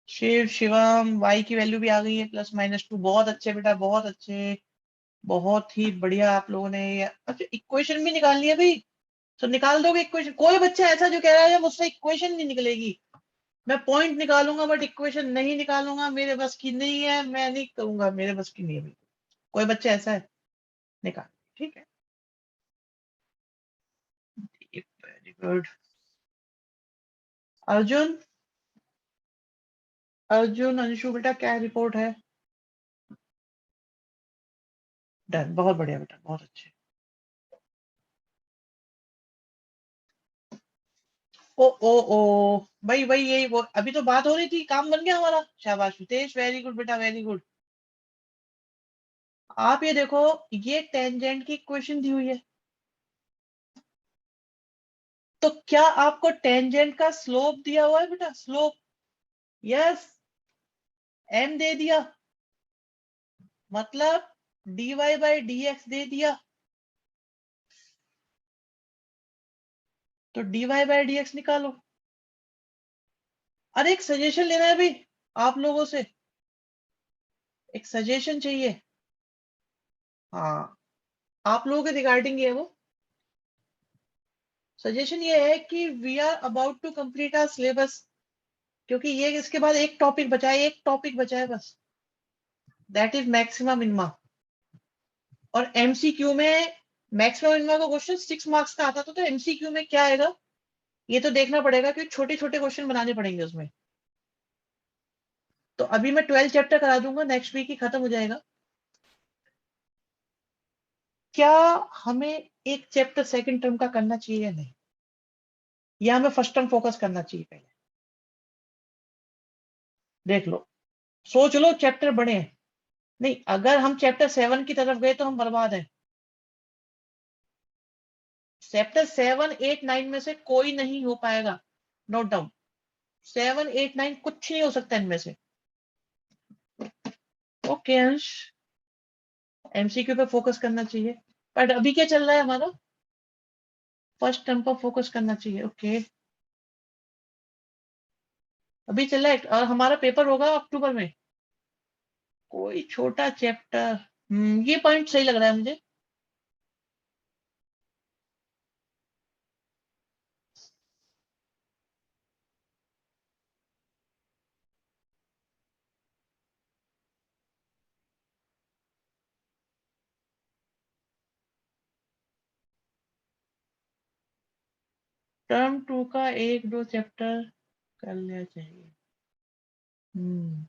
शिव, शिवम, वाई की वैल्यू भी आ गई है +-2, बहुत अच्छे बेटा, बहुत अच्छे, बहुत ही बढ़िया आप लोगों ने ये। अच्छा, इक्वेशन भी निकालनी है भाई, तो निकाल दोगे इक्वेशन? कोई बच्चा ऐसा जो कह रहा है मुझसे इक्वेशन नहीं निकलेगी, मैं पॉइंट निकालूंगा बट इक्वेशन नहीं निकालूंगा, मेरे बस की नहीं है, मैं नहीं करूंगा, मेरे बस की नहीं है बिल्कुल। कोई बच्चा ऐसा है? निकाल, ठीक है, वेरी गुड। अर्जुन, अर्जुन अंशु बेटा, क्या रिपोर्ट है? डन, बहुत बढ़िया बेटा, बहुत अच्छे। ओ ओ ओ, भाई भाई यही वो अभी तो बात हो रही थी, काम बन गया हमारा, शाबाश हितेश, वेरी गुड बेटा, वेरी गुड। आप ये देखो, ये टेंजेंट की इक्वेशन दी हुई है, तो क्या आपको टेंजेंट का स्लोप दिया हुआ है बेटा? स्लोप, यस, एम दे दिया, मतलब dy बाई डी एक्स दे दिया, तो dy बाई डी एक्स निकालो। अरे एक सजेशन लेना है भाई आप लोगों से, एक सजेशन चाहिए। हाँ, आप लोगों के रिगार्डिंग ये है वो सजेशन, ये है कि we are about to complete our syllabus, क्योंकि ये इसके बाद एक टॉपिक बचा है, एक टॉपिक बचा है बस, दैट इज मैक्सिमम मिनिमा। और एमसीक्यू में मैक्सिमम मिनिमा का क्वेश्चन 6 मार्क्स का आता था, तो एमसीक्यू में क्या आएगा ये तो देखना पड़ेगा, क्योंकि छोटे छोटे क्वेश्चन बनाने पड़ेंगे उसमें। तो अभी मैं 12 चैप्टर करा दूंगा, नेक्स्ट वीक ही खत्म हो जाएगा। क्या हमें एक चैप्टर सेकंड टर्म का करना चाहिए या नहीं, या हमें फर्स्ट टर्म फोकस करना चाहिए पहले? देख लो, सोच लो, चैप्टर बड़े हैं। नहीं, अगर हम चैप्टर 7 की तरफ गए तो हम बर्बाद हैं। चैप्टर 7, 8, 9 में से कोई नहीं हो पाएगा, नोट डाउन, 7, 8, 9 कुछ नहीं हो सकता इनमें से। ओके अंश, एमसीक्यू पे फोकस करना चाहिए, बट अभी क्या चल रहा है हमारा? फर्स्ट टर्म पर फोकस करना चाहिए, ओके। अभी चल रहा है और हमारा पेपर होगा अक्टूबर में, कोई छोटा चैप्टर, ये पॉइंट सही लग रहा है मुझे। टर्म 2 का 1-2 चैप्टर कर लेना चाहिए। हम्म,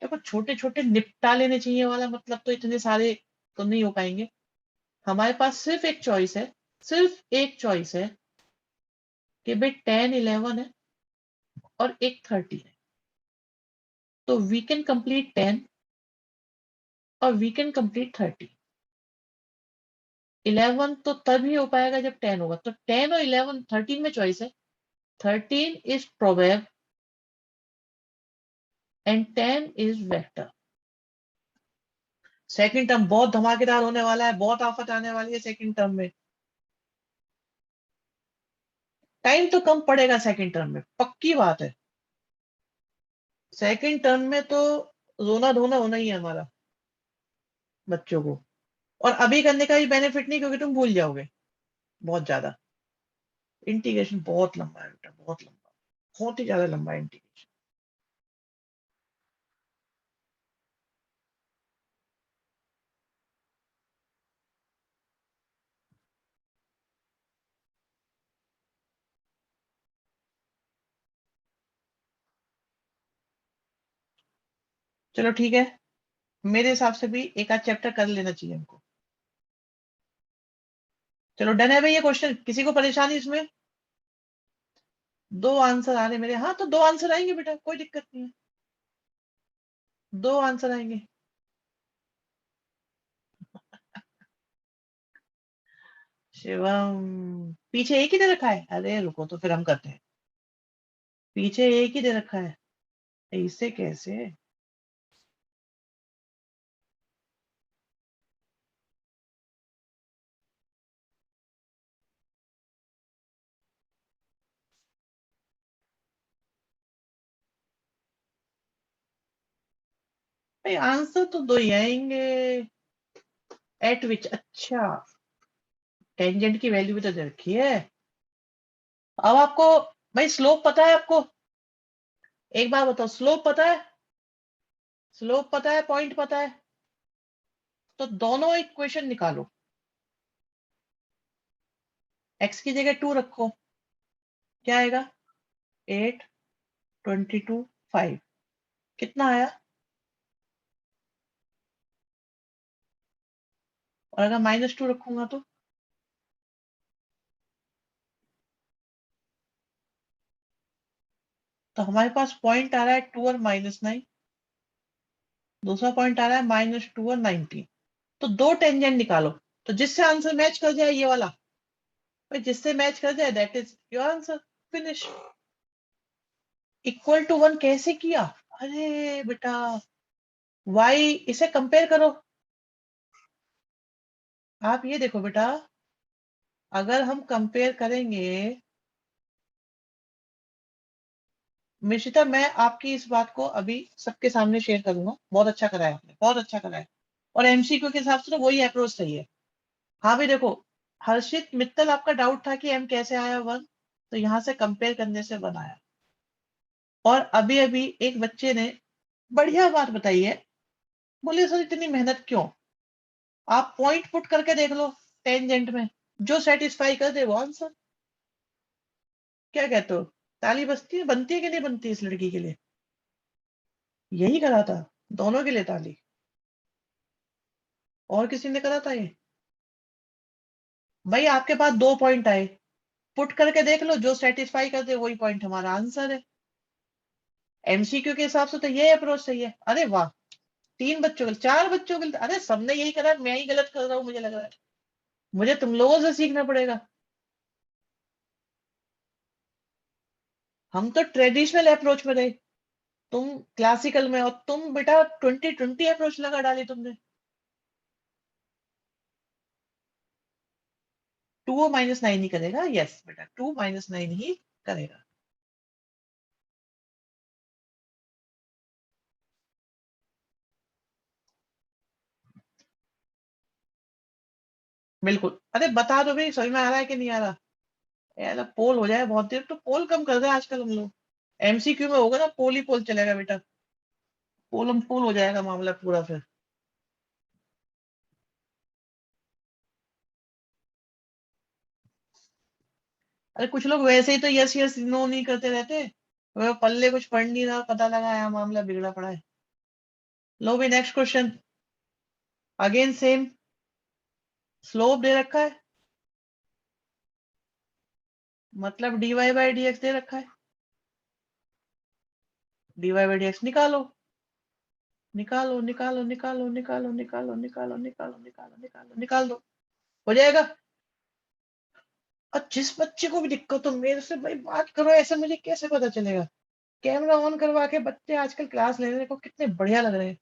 देखो छोटे छोटे निपटा लेने चाहिए वाला मतलब, तो इतने सारे तो नहीं हो पाएंगे। हमारे पास सिर्फ एक चॉइस है, सिर्फ एक चॉइस है कि भाई 10, 11 है, और एक 30 है, तो वी कैन कंप्लीट 10 और वी कैन कंप्लीट 30। 11 तो तभी हो पाएगा जब 10 होगा, तो 10 और 11 13 में चॉइस है। 13 is probable and 10 is vector. Second term बहुत धमाकेदार होने वाला है, बहुत आफत आने वाली है सेकंड टर्म में। टाइम तो कम पड़ेगा सेकंड टर्म में, पक्की बात है। सेकंड टर्म में तो रोना धोना होना ही है हमारा बच्चों को। और अभी करने का भी बेनिफिट नहीं, क्योंकि तुम भूल जाओगे बहुत ज्यादा। इंटीग्रेशन बहुत लंबा है बेटा, बहुत लंबा, बहुत ही ज्यादा लंबा है इंटीग्रेशन। चलो ठीक है, मेरे हिसाब से भी एक आध चैप्टर कर लेना चाहिए हमको। चलो डन है भाई ये क्वेश्चन, किसी को परेशानी इसमें? दो आंसर आ रहे मेरे, हाँ तो दो आंसर आएंगे बेटा, कोई दिक्कत नहीं है, दो आंसर आएंगे। शिवम, पीछे एक ही दे रखा है? अरे रुको तो फिर हम करते हैं। पीछे एक ही दे रखा है, इससे कैसे? भाई आंसर तो दो ही आएंगे। एट विच, अच्छा, टेंजेंट की वैल्यू भी तो दे रखी है। अब आपको भाई स्लोप पता है आपको? एक बार बताओ, स्लोप पता है? स्लोप पता है, पॉइंट पता है? तो दोनों इक्वेशन निकालो। एक्स की जगह 2 रखो, क्या आएगा? 8, 22, 5, कितना आया? और अगर -2 रखूंगा तो हमारे पास पॉइंट आ रहा है 2 और -9। दूसरा पॉइंट आ रहा है -2 और 19। तो दो टेंजेंट निकालो, तो जिससे आंसर मैच कर जाए ये वाला, भाई जिससे मैच कर जाए that is your answer, finish. Equal to 1 कैसे किया? अरे बेटा, वाई इसे कंपेयर करो। आप ये देखो बेटा, अगर हम कंपेयर करेंगे, मिशिता मैं आपकी इस बात को अभी सबके सामने शेयर करूंगा। बहुत अच्छा करा है आपने, बहुत अच्छा करा है। और एमसीक्यू के हिसाब से तो वही अप्रोच सही है। हाँ भी देखो, हर्षित मित्तल आपका डाउट था कि एम कैसे आया 1, तो यहां से कंपेयर करने से बनाया। और अभी अभी एक बच्चे ने बढ़िया बात बताई है, बोले सर इतनी मेहनत क्यों? आप पॉइंट पुट करके देख लो टेंजेंट में, जो सेटिस्फाई कर दे वो आंसर। क्या कहते हो? ताली बजती है, बनती है कि नहीं बनती इस लड़की के लिए? यही करा था, दोनों के लिए ताली। और किसी ने करा था ये? भाई आपके पास दो पॉइंट आए, पुट करके देख लो, जो सेटिस्फाई कर दे वही पॉइंट हमारा आंसर है। एमसीक्यू के हिसाब से तो ये अप्रोच सही है। अरे वाह, तीन बच्चों के, चार बच्चों के, अरे सबने यही करा, मैं ही गलत कर रहा हूँ मुझे लग रहा है। मुझे तुम लोगों से सीखना पड़ेगा। हम तो ट्रेडिशनल अप्रोच में रहे, तुम क्लासिकल में, और तुम बेटा 2020 अप्रोच लगा डाली तुमने। 2 -9 ही करेगा, यस बेटा 2 -9 ही करेगा। बिल्कुल, अरे बता दो भाई समझ में आ रहा है कि नहीं आ रहा? यार पोल हो जाए बहुत देर, तो पोल कम कर दे आजकल हम लोग। एमसीक्यू में होगा ना, पोल ही पोल चलेगा बेटा, पोलम पोल हो जाएगा मामला पूरा फिर। अरे कुछ लोग वैसे ही तो यस यस नो नहीं करते रहते, वो पल्ले कुछ पढ़ नहीं रहा, पता लगा यहाँ मामला बिगड़ा पड़ा है। लो भी next question, again same, slope दे रखा है, मतलब dy बाई dx दे रखा है। dy by dx निकालो निकालो निकालो निकालो निकालो निकालो निकालो निकालो निकालो निकालो निकाल दो, हो जाएगा। और जिस बच्चे को भी दिक्कत हो मेरे से भाई बात करो, ऐसे मुझे कैसे पता चलेगा? कैमरा ऑन करवा के बच्चे आजकल क्लास लेने को कितने बढ़िया लग रहे हैं।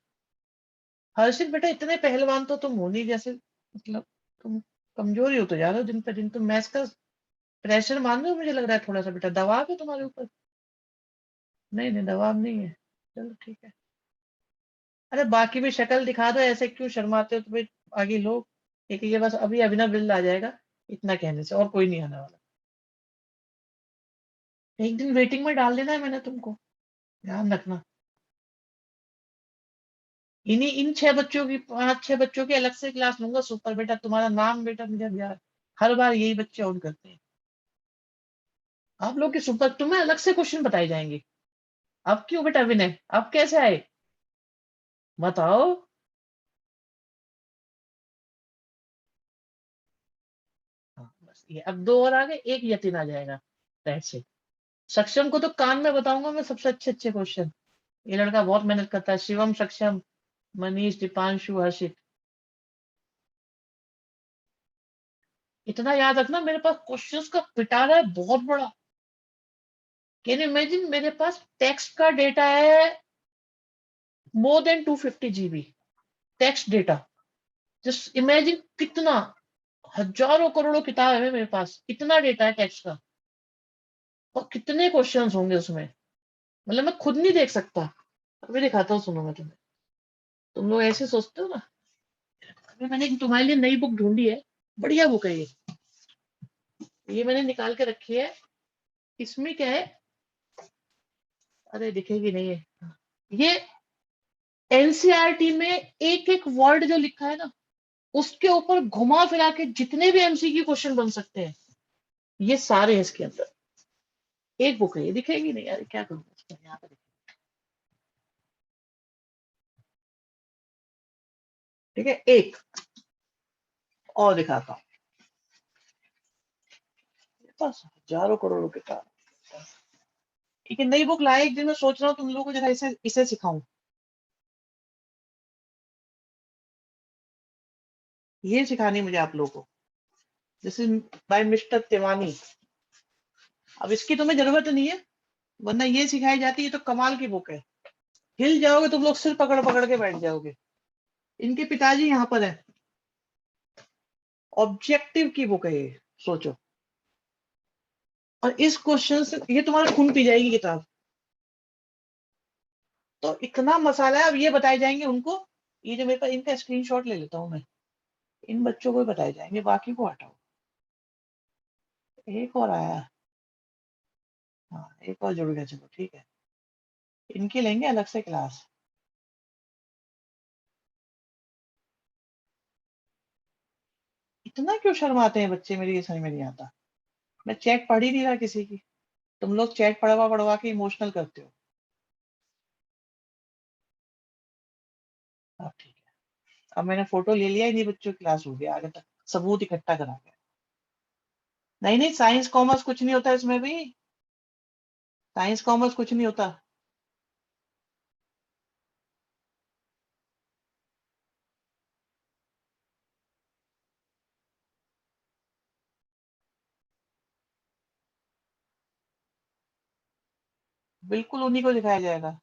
हर्षित बेटा इतने पहलवान तो तुम हो नहीं, जैसे मतलब तुम कमजोरी हो तो जा रहे हो दिन पे दिन। तुम मैथ्स का प्रेशर मान रहे हो, मुझे लग रहा है थोड़ा सा बेटा दबाव है तुम्हारे ऊपर। नहीं नहीं दबाव नहीं है, चलो ठीक है। अरे बाकी भी शक्ल दिखा दो, ऐसे क्यों शर्माते हो? तो भाई आगे लोग एक ये बस अभी अभिनव बिल आ जाएगा इतना कहने से, और कोई नहीं आने वाला। एक दिन वेटिंग में डाल देना है मैंने तुमको, ध्यान रखना। इन्हीं इन 6 बच्चों की, 5-6 बच्चों की अलग से क्लास लूंगा सुपर बेटा। तुम्हारा नाम बेटा मुझे यार हर बार यही बच्चे ऑन करते हैं। आप लोग की सुपर तुम्हें अलग से क्वेश्चन बताए जाएंगे। अब क्यों बेटा विनय, अब कैसे आए बताओ? हाँ, बस ये अब 2 और आ गए, एक यतिन आ जाएगा। That's it. सक्षम को तो कान में बताऊंगा मैं सबसे अच्छे अच्छे क्वेश्चन। ये लड़का बहुत मेहनत करता है। शिवम, सक्षम, मनीष, दीपांशु, हर्षित, इतना याद रखना मेरे पास क्वेश्चंस का पिटारा है बहुत बड़ा। कैन यू इमेजिन, मेरे पास टेक्स्ट का डेटा है more than 250 GB text data. Just imagine कितना, हजारों करोड़ों किताब है मेरे पास, इतना डेटा है टेक्स्ट का। और कितने क्वेश्चंस होंगे उसमें, मतलब मैं खुद नहीं देख सकता। अभी दिखाता हूँ, सुनो मैं तुम्हें। तुम लोग ऐसे सोचते हो ना। अभी मैंने एक तुम्हारे लिए नई बुक ढूंढी है, बढ़िया बुक है ये मैंने निकाल के रखी है। इसमें क्या है, अरे दिखेगी नहीं है ये। एनसीईआरटी में एक एक वर्ड जो लिखा है ना, उसके ऊपर घुमा फिरा के जितने भी एमसीक्यू क्वेश्चन बन सकते हैं, ये सारे हैं इसके अंदर। एक बुक है ये, दिखेगी नहीं यार, क्या करूँ इसका, यहाँ पे ठीक है। एक और दिखाता हूँ, बस हजारों करोड़ों किताब। ठीक है, नई बुक लाए एक दिन, मैं सोच रहा हूँ तुम लोगों को जरा इसे इसे सिखाऊं। ये सिखानी मुझे आप लोगों को। This is by mister Tiwani. अब इसकी तुम्हें जरूरत नहीं है, वरना ये सिखाई जाती है तो कमाल की बुक है। हिल जाओगे तुम लोग, सिर पकड़ पकड़ के बैठ जाओगे। इनके पिताजी यहाँ पर है। ऑब्जेक्टिव की बुक है ये, सोचो। और इस क्वेश्चन से ये तुम्हारा खून पी जाएगी किताब। तो इतना मसाला है, अब ये बताए जाएंगे उनको। ये जो मेरे पास, इनका स्क्रीनशॉट ले लेता हूँ मैं। इन बच्चों को भी बताए जाएंगे, बाकी को हटाओ। एक और आया। हाँ एक और जुड़ गया, चलो ठीक है। इनकी लेंगे अलग से क्लास। इतना क्यों शर्माते हैं बच्चे, मेरी ये समझ में नहीं आता। मैं चैट पढ़ ही नहीं रहा किसी की। तुम लोग चैट पढ़वा पढ़वा के इमोशनल करते हो। अब ठीक है, अब मैंने फोटो ले लिया, इन्हीं बच्चों की क्लास हो गया आगे तक, सबूत इकट्ठा करा के। नहीं नहीं, साइंस कॉमर्स कुछ नहीं होता इसमें भी। साइंस कॉमर्स कुछ नहीं होता। बिल्कुल उन्हीं को दिखाया जाएगा।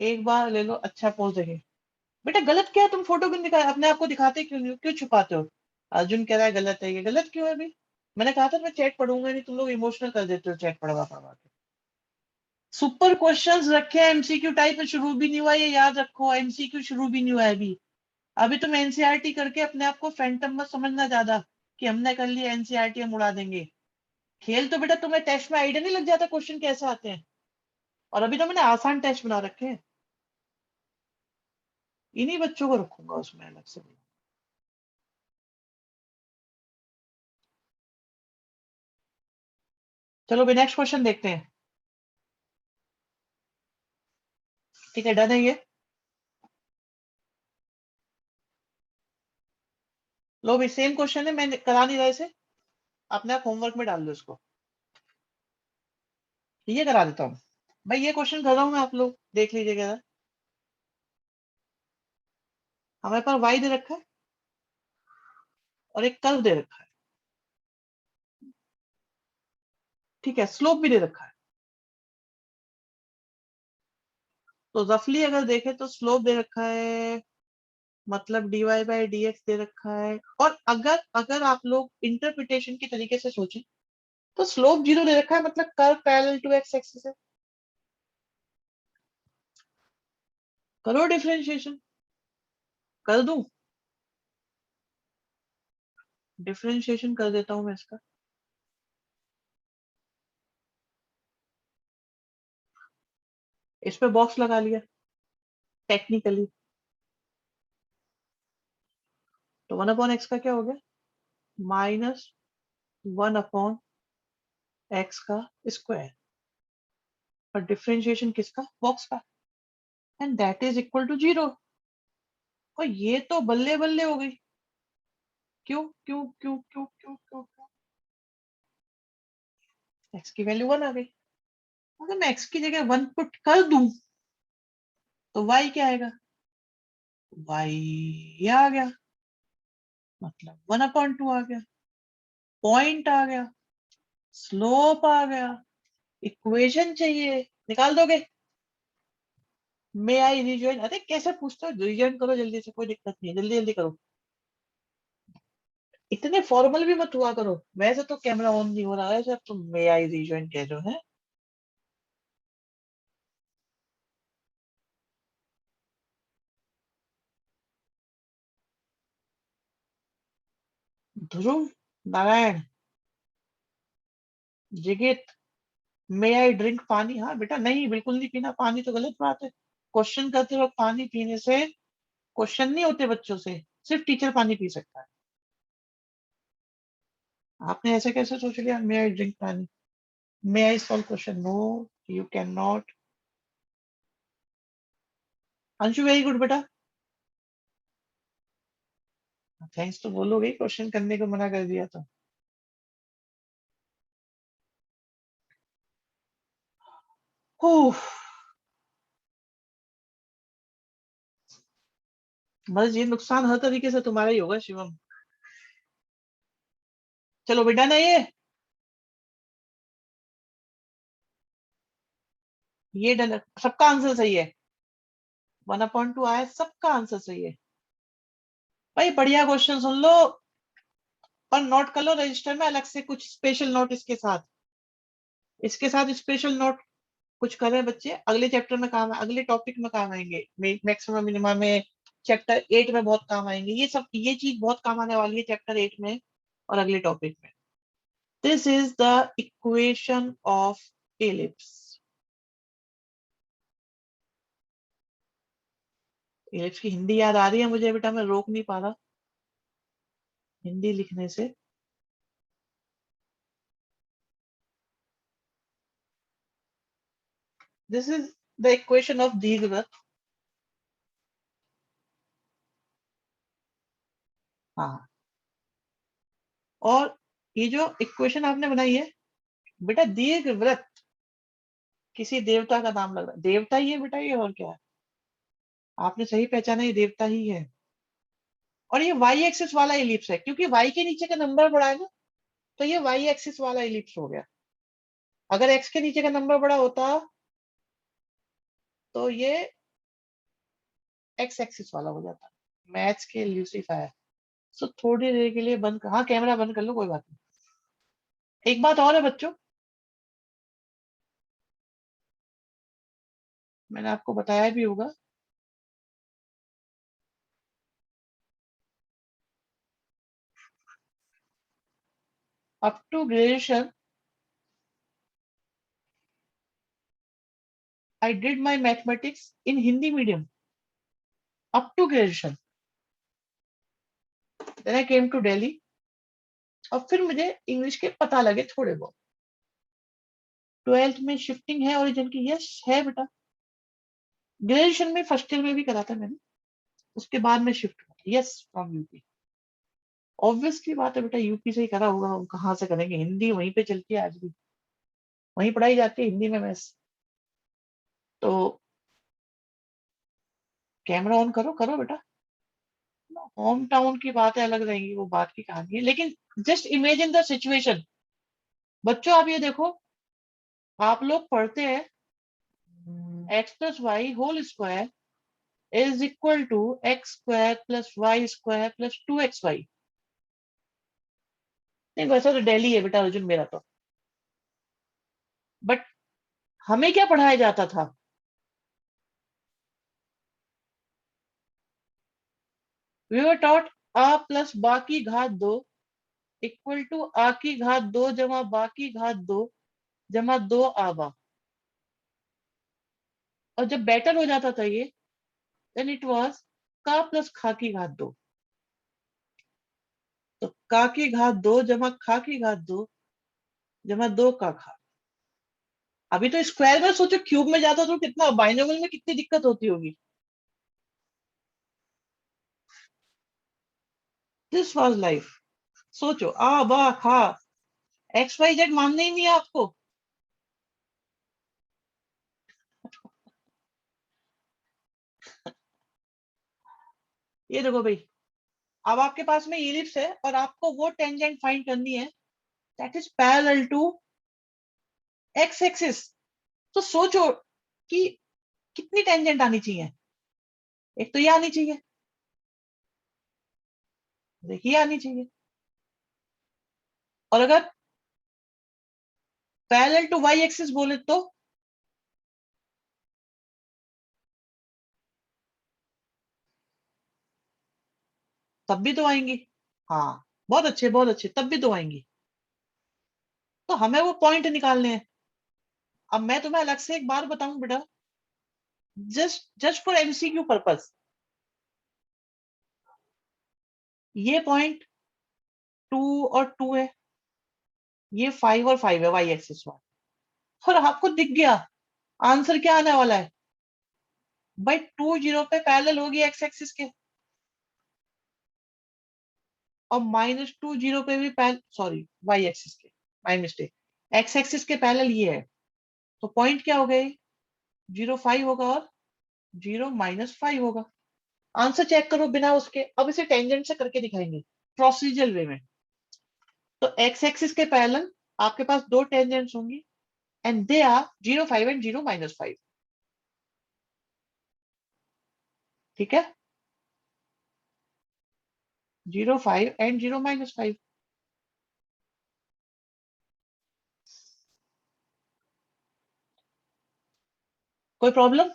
एक बार ले लो, अच्छा पोज देखे। बेटा गलत क्या है, तुम फोटो क्यों दिखा, अपने आप को दिखाते क्यों नहीं हो? क्यों छुपाते हो? अर्जुन कह रहा है गलत है, ये गलत क्यों है अभी? मैंने कहा था मैं चैट पढ़ूंगा नहीं, तुम लोग इमोशनल कर देते हो चैट पढ़वा पढ़वा के। सुपर क्वेश्चंस रखे हैं, एमसीक्यू टाइप में शुरू भी नहीं हुआ, ये याद रखो, एमसीक्यू शुरू भी नहीं हुआ है अभी। अभी तुम एनसीईआरटी करके अपने आप को फैंटम मत समझना ज्यादा, कि हमने कर लिया एनसीईआरटी हम उड़ा देंगे। खेल तो बेटा तुम्हें टेस्ट में आइडिया नहीं लग जाता क्वेश्चन कैसे आते हैं। और अभी तो मैंने आसान टेस्ट बना रखे हैं, इन्हीं बच्चों को रखूंगा उसमें अलग से। चलो भी नेक्स्ट क्वेश्चन देखते हैं। ठीक है, डन है ये। लो भी सेम क्वेश्चन है, मैं करा नहीं रहा इसे, अपने आप होमवर्क में डाल दो इसको। ये करा देता हूँ। भाई ये क्वेश्चन कर रहा हूँ मैं, आप लोग देख लीजिएगा। हमारे पास y दे रखा है और एक कर्व दे रखा है, ठीक है, स्लोप भी दे रखा है। तो रफली अगर देखें तो स्लोप दे रखा है, मतलब dy बाई डी एक्स दे रखा है। और अगर अगर आप लोग इंटरप्रिटेशन के तरीके से सोचें तो स्लोप 0 दे रखा है, मतलब curve parallel to x axis है। करो डिफरेंशिएशन, कर दूं? डिफरेंशिएशन कर देता हूं मैं इसका। इस पे बॉक्स लगा लिया टेक्निकली। तो 1/x का क्या हो गया? -1/x का स्क्वायर। और डिफरेंशिएशन किसका? बॉक्स का। And that is equal to 0। और ये तो बल्ले बल्ले हो गई। क्यों क्यों क्यों क्यों क्यों क्यों क्यों? x की वैल्यू 1 आ गई। अगर मैं x की जगह 1 पुट कर दूं तो y क्या आएगा? y ये आ गया, मतलब 1/2 आ गया, पॉइंट आ गया, स्लोप आ गया। इक्वेशन चाहिए, निकाल दोगे? मे आई रिजॉइन? अरे कैसे पूछते हो? रिजॉइन करो जल्दी से, कोई दिक्कत नहीं है, जल्दी जल्दी करो। इतने फॉर्मल भी मत हुआ करो। वैसे तो कैमरा ऑन नहीं हो रहा है, जब तुम मे आई रिजॉइन कह रहे हो है। ध्रुव नारायण जिगित, मे आई ड्रिंक पानी? हाँ बेटा, नहीं बिल्कुल नहीं पीना पानी, तो गलत बात है। क्वेश्चन करते वक्त पानी पीने से क्वेश्चन नहीं होते बच्चों से, सिर्फ टीचर पानी पी सकता है। आपने ऐसे कैसे सोच लिया मे I drink pani? May I solve question? No, you can not. Anshu very good बेटा। थैंक्स तो बोलोगे, क्वेश्चन करने को मना कर दिया तो। उफ, बस ये नुकसान हर तरीके से तुम्हारा ही होगा शिवम। चलो बेटा ना ये डन, सबका आंसर सही है। 1/2 आया, सबका आंसर सही है। भाई बढ़िया क्वेश्चन सुन लो और नोट कर लो रजिस्टर में अलग से कुछ स्पेशल नोट इसके साथ। इसके साथ स्पेशल नोट कुछ करें बच्चे, अगले चैप्टर में काम, अगले टॉपिक में काम आएंगे। मैक्सिमम मिनिमा में, चैप्टर 8 में बहुत काम आएंगे ये सब। ये चीज बहुत काम आने वाली है चैप्टर 8 में और अगले टॉपिक में। This is the equation of ellipse. Ellipse की हिंदी याद आ रही है मुझे बेटा, मैं रोक नहीं पा रहा हिंदी लिखने से। This is the equation of दीर्घवृत्त। हाँ, और ये जो इक्वेशन आपने बनाई है बेटा, दीर्घवृत्त किसी देवता का नाम लग रहा है। देवता ही है बेटा ये, और क्या है? आपने सही पहचाना, ये देवता ही है। और ये वाई एक्सिस वाला इलिप्स है, क्योंकि वाई के नीचे का नंबर बड़ा है ना, तो ये वाई एक्सिस वाला इलिप्स हो गया। अगर एक्स के नीचे का नंबर बड़ा होता तो ये एक्स एक्सिस वाला हो जाता। मैथ्स के ल्यूसीफायर। सो थोड़ी देर के लिए बंद कर, हाँ कैमरा बंद कर लो, कोई बात नहीं। एक बात और है बच्चों, मैंने आपको बताया भी होगा, up to graduation I did my mathematics in Hindi medium, up to graduation. Then I came to Delhi, और फिर मुझे इंग्लिश के पता लगे थोड़े बहुत। 12th में शिफ्टिंग है ओरिजिन की? यस है बेटा। ग्रेजुएशन में फर्स्ट ईयर में भी करा था मैंने, उसके बाद में शिफ्ट हुआ। Yes, from UP. ऑब्वियसली बात है बेटा, यूपी से ही करा होगा, हम कहाँ से करेंगे? हिंदी वहीं पे चलती है आज भी, वहीं पढ़ाई जाती है हिंदी में मैथ्स। तो कैमरा ऑन करो, करो बेटा। होम टाउन की बातें अलग रहेंगी, वो बात की कहानी है, लेकिन जस्ट इमेजिन द सिचुएशन। बच्चों आप ये देखो, आप लोग पढ़ते हैं x plus y whole square is equal to x square plus y square plus 2xy। नहीं वैसा तो डेली है बेटा अर्जुन मेरा तो, बट हमें क्या पढ़ाया जाता था? वी वर टॉट आ प्लस बा की घात दो इक्वल टू आ की घात दो जमा बा की घात दो जमा दो आबा। और जब बेटर हो जाता था ये, देन इट वाज का प्लस खा की घात दो। तो का की घात दो जमा खा की घात दो जमा दो का खा। अभी तो स्क्वायर में सोचो, क्यूब में जाता तो कितना, बाइनोमियल में कितनी दिक्कत होती होगी। This was life. सोचो आ बा खा, एक्स वाई जेड मानने ही नहीं है आपको। ये देखो भाई, अब आपके पास में इलिप्स है और आपको वो टेंजेंट फाइंड करनी है that is parallel to x axis. तो सोचो कि कितनी टेंजेंट आनी चाहिए। एक तो ये आनी चाहिए, देखिए आनी चाहिए। और अगर पैरेलल टू वाई एक्सिस बोले तो तब भी तो आएंगी। हाँ, बहुत अच्छे बहुत अच्छे, तब भी तो आएंगी। तो हमें वो पॉइंट निकालने हैं। अब मैं तुम्हें अलग से एक बार बताऊं बेटा, just just for MCQ purpose, ये पॉइंट 2 और 2 है, ये 5 और 5 है वाई एक्सिस पर। और आपको दिख गया आंसर क्या आने वाला है? भाई 2 0 पे पैरेलल होगी एक्स एक्सिस के, और -2 0 पे भी पैरेलल, सॉरी वाई एक्सिस के, माई मिस्टेक, एक्स एक्सिस के पैरेलल ये है। तो पॉइंट क्या हो गए? 0 5 होगा और 0 - 5 होगा। आंसर चेक करो बिना उसके। अब इसे टेंजेंट से करके दिखाएंगे प्रोसीजर वे में। तो एक्स एक्सिस के पैरेलल आपके पास दो टेंजेंट्स होंगी एंड दे आर 0 5 एंड 0 - 5। ठीक है, 0 5 एंड 0 - 5। कोई प्रॉब्लम?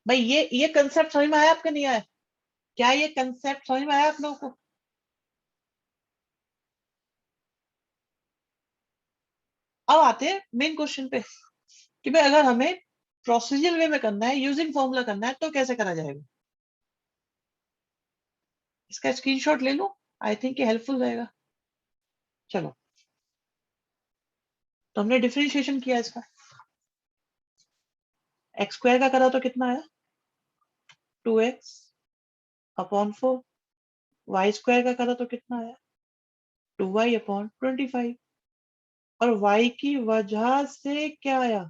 भाई ये कंसेप्ट समझ में आया आपके, नहीं आया? क्या ये कंसेप्ट समझ में आया आप लोगों को? अब आते हैं मेन क्वेश्चन पे कि भाई अगर हमें प्रोसीजर वे में करना है, यूजिंग फॉर्मूला करना है, तो कैसे करा जाएगा? इसका स्क्रीनशॉट ले लो, आई थिंक ये हेल्पफुल रहेगा। चलो, तो हमने डिफरेंशिएशन किया इसका। एक्स स्क्वायर का करा तो कितना आया? 2x/4। वाई स्क्वायर का करा तो कितना आया? 2y/25। और y की वजह से क्या आया?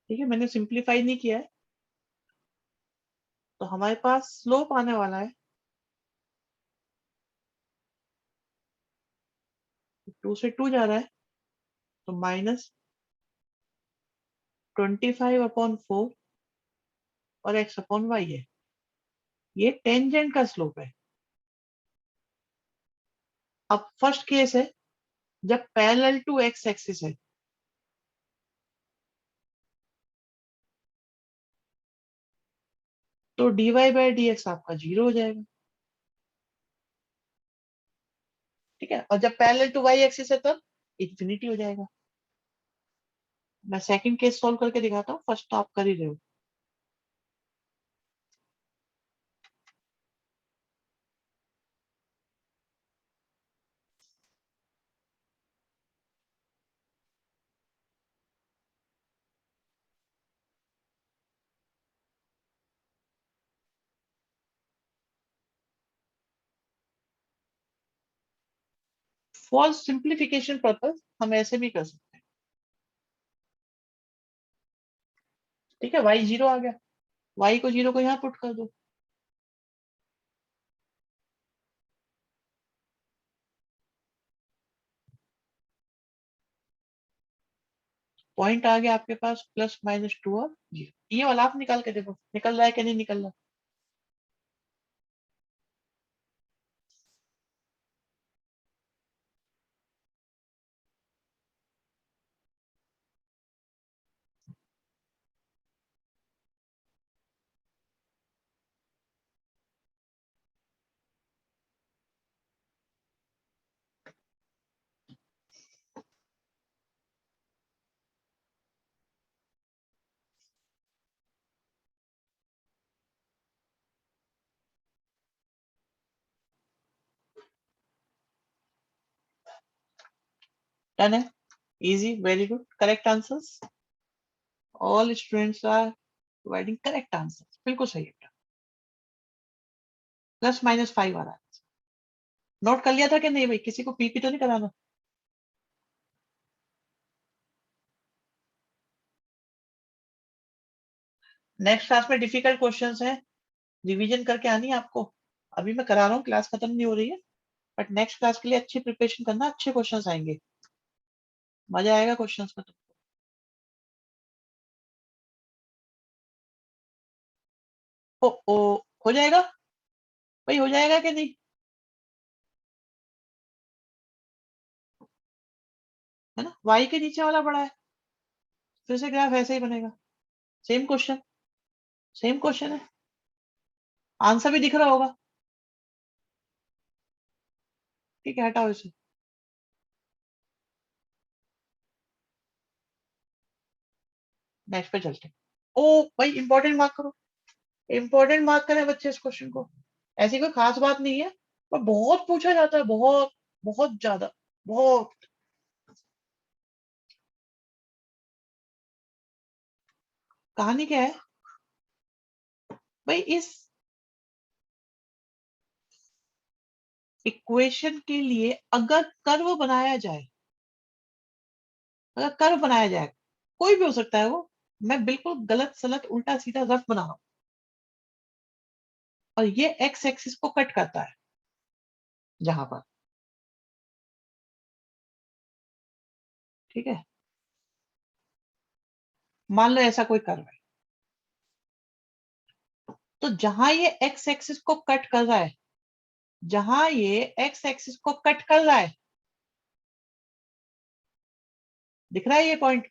ठीक है, मैंने सिंप्लीफाई नहीं किया है। तो हमारे पास स्लोप आने वाला है, 2 से 2 जा रहा है, तो -25/4 और x/y है। ये टेंजेंट का स्लोप है। अब फर्स्ट केस है जब पैरेलल टू एक्स एक्सिस है, तो dy/dx आपका 0 हो जाएगा। ठीक है, और जब पैरेलल टू वाई एक्सिस है तब इंफिनिटी हो जाएगा। मैं सेकंड केस सॉल्व करके दिखाता हूँ, फर्स्ट तो आप कर ही रहे हो। फॉर सिंप्लीफिकेशन पर्पस हम ऐसे भी कर सकते हैं। ठीक है, y 0 आ गया, y को 0 को यहाँ पुट कर दो, पॉइंट आ गया आपके पास +-2 और 0। ये वाला आप निकाल के देखो निकल रहा है कि नहीं निकल रहा। डन है, easy, very good, correct answers, all students are providing correct answers, बिल्कुल सही है। +-5 आ रहा है, नोट कर लिया था कि नहीं भाई, किसी को पीपी तो नहीं कराना। नेक्स्ट क्लास में डिफिकल्ट क्वेश्चंस हैं, रिवीजन करके आनी है आपको। अभी मैं करा रहा हूँ, क्लास खत्म नहीं हो रही है, बट नेक्स्ट क्लास के लिए अच्छी प्रिपरेशन करना, अच्छे क्वेश्चंस आएंगे, मजा आएगा क्वेश्चंस में तुमको। ओ हो जाएगा भाई, हो जाएगा कि नहीं, है ना, y के नीचे वाला बड़ा है, फिर से ग्राफ ऐसे ही बनेगा। सेम क्वेश्चन, सेम क्वेश्चन है, आंसर भी दिख रहा होगा। ठीक है, हटाओ इसे। नेक्स्ट पे चलते हैं। ओ भाई, इंपॉर्टेंट मार्क करो, इंपॉर्टेंट मार्क करें बच्चे इस क्वेश्चन को। ऐसी कोई खास बात नहीं है, पर बहुत पूछा जाता है, बहुत, बहुत ज्यादा, बहुत। कहानी क्या है भाई, इस इक्वेशन के लिए अगर कर्व बनाया जाए, अगर कर्व बनाया जाए, कोई भी हो सकता है वो, मैं बिल्कुल गलत सलत उल्टा सीधा रफ बना रहा हूं, और ये एक्स एक्सिस को कट करता है जहां पर, ठीक है, मान लो ऐसा कोई कर्व है, तो जहां ये एक्स एक्सिस को कट कर रहा है, जहां ये एक्स एक्सिस को कट कर रहा है, दिख रहा है ये पॉइंट,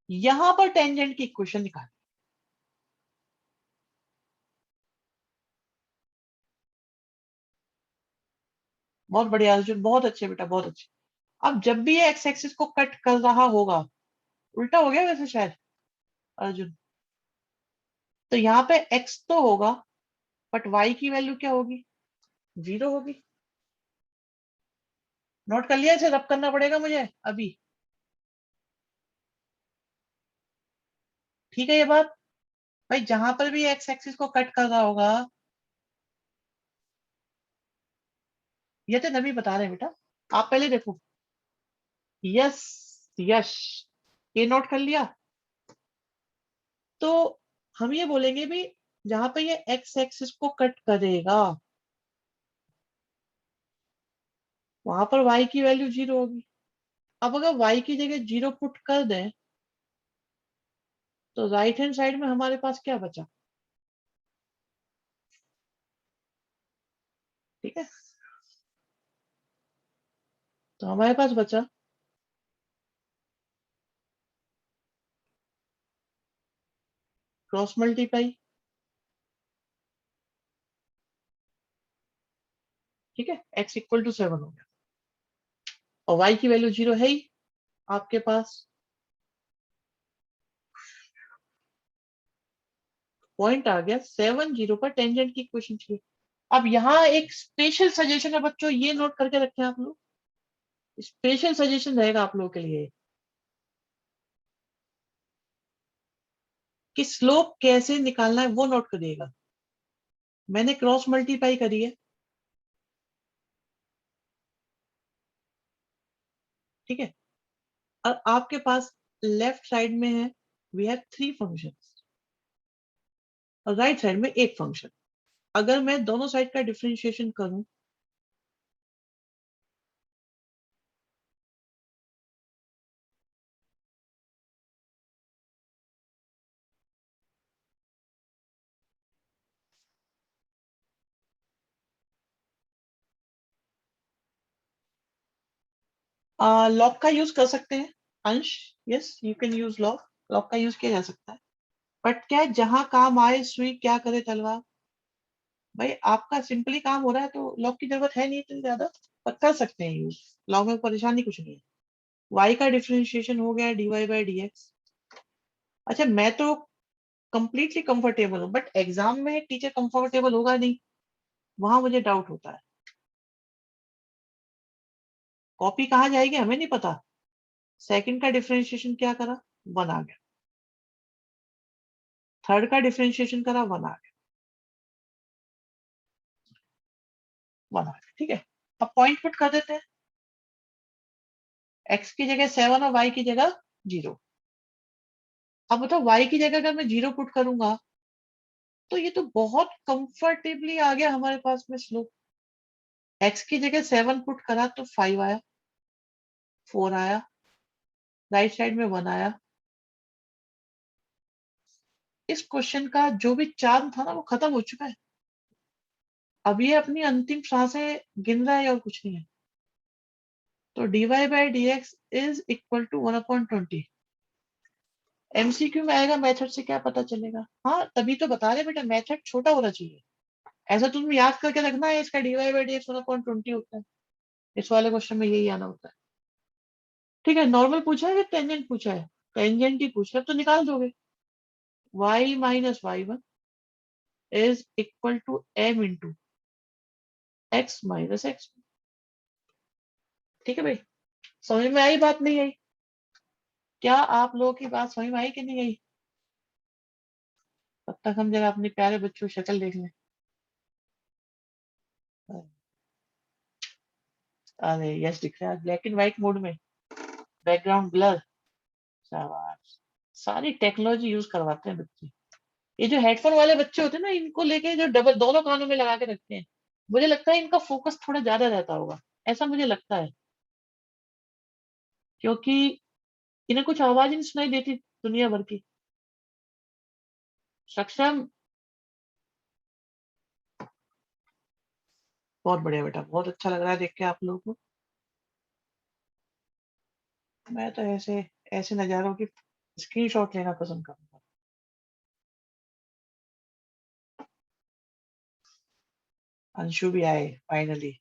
यहां पर टेंजेंट की इक्वेशन निकाल। बहुत बढ़िया अर्जुन, बहुत अच्छे बेटा, बहुत अच्छे। अब जब भी ये एक्स एक्सिस को कट कर रहा होगा, उल्टा हो गया वैसे शायद अर्जुन, तो यहाँ पे x तो होगा, बट y की वैल्यू क्या होगी, 0 होगी। नोट कर लिया, इसे रब करना पड़ेगा मुझे अभी, ठीक है ये बात। भाई जहां पर भी एक्स एक्सिस को कट कर रहा होगा, ये तो नबी बता रहे हैं बेटा, आप पहले देखो। यस, यस, ये नोट कर लिया। तो हम ये बोलेंगे भी, जहां पे ये एक्स एक्सिस को कट करेगा, वहां पर y की वैल्यू 0 होगी। अब अगर y की जगह 0 पुट कर दें, तो राइट हैंड साइड में हमारे पास क्या बचा, ठीक है, तो हमारे पास बचा क्रॉस मल्टीप्लाई, ठीक है, x इक्वल टू 7 हो गया, और y की वैल्यू 0 है ही आपके पास, पॉइंट आ गया 7, 0 पर टेंजेंट की इक्वेशन चाहिए। अब यहाँ एक स्पेशल सजेशन है बच्चों, ये नोट करके रखें आप लोग, स्पेशल सजेशन रहेगा आप लोगों के लिए, कि स्लोप कैसे निकालना है वो नोट करिएगा। मैंने क्रॉस मल्टीप्लाई करी है, ठीक है। और आपके पास लेफ्ट साइड में है वी हैव 3 फंक्शंस और राइट साइड में एक फंक्शन। अगर मैं दोनों साइड का डिफरेंशिएशन करूं लॉग का यूज कर सकते हैं अंश। Yes you can use log. Log का यूज किया जा सकता है। बट क्या है, जहां काम आए सुई क्या करे तलवार। भाई आपका सिंपली काम हो रहा है तो लॉग की जरूरत है नहीं इतनी ज्यादा। पर कर सकते हैं यूज। लॉग में परेशानी कुछ नहीं है। y का डिफरेंशिएशन हो गया dy बाई dx। अच्छा मैं तो कंप्लीटली कंफर्टेबल हूँ बट एग्जाम में टीचर कंफर्टेबल होगा नहीं, वहां मुझे डाउट होता है। कॉपी कहाँ जाएगी हमें नहीं पता। सेकंड का डिफरेंशिएशन क्या करा, 1 आ गया। थर्ड का डिफरेंशिएशन करा, 1 आ गया। 1 आ गया, ठीक है। अब पॉइंट पुट कर देते हैं। x की जगह 7 और y की जगह 0। अब बताओ y की जगह अगर मैं 0 पुट करूंगा तो ये तो बहुत कंफर्टेबली आ गया हमारे पास में स्लोप। x की जगह 7 पुट करा तो 5 आया, 4 आया, राइट साइड में 1 आया। इस क्वेश्चन का जो भी चार्म था ना वो खत्म हो चुका है। अब ये अपनी अंतिम सांसें गिन रहा है और कुछ नहीं है। तो dy by dx is equal to 1/20। MCQ में आएगा मेथड से क्या पता चलेगा। हाँ तभी तो बता रहे बेटा मेथड छोटा होना चाहिए। ऐसा तुम याद करके रखना है इसका dy बाई dx 1/20 होता है। इस वाले क्वेश्चन में यही आना होता है। ठीक है, नॉर्मल पूछा है या टेंजेंट पूछा है। टेंजेंट ही पूछा है तो निकाल दोगे। y minus y1 is equal to m into x minus x। ठीक है भाई, समझ में आई बात नहीं आई। क्या आप लोगों की बात समझ में आई कि नहीं आई। तब तक हम जरा अपने प्यारे बच्चों की शक्ल देख लें। अरे यस दिख रहा है ब्लैक एंड व्हाइट मोड में, बैकग्राउंड ब्लर। शाबाश, सारी टेक्नोलॉजी यूज करवाते हैं बच्चे। ये जो हेडफोन वाले बच्चे होते हैं ना इनको लेके जो डबल दोनों कानों में लगा के रखते हैं, मुझे लगता है इनका फोकस थोड़ा ज्यादा रहता होगा। ऐसा मुझे लगता है क्योंकि इन्हें कुछ आवाज ही नहीं सुनाई देती दुनिया भर की। सक्षम, बहुत बढ़िया बेटा, बहुत अच्छा लग रहा है देख के आप लोगों को। मैं तो ऐसे ऐसे नजारों की स्क्रीनशॉट लेना पसंद करूंगा। अंशु भी आए फाइनली।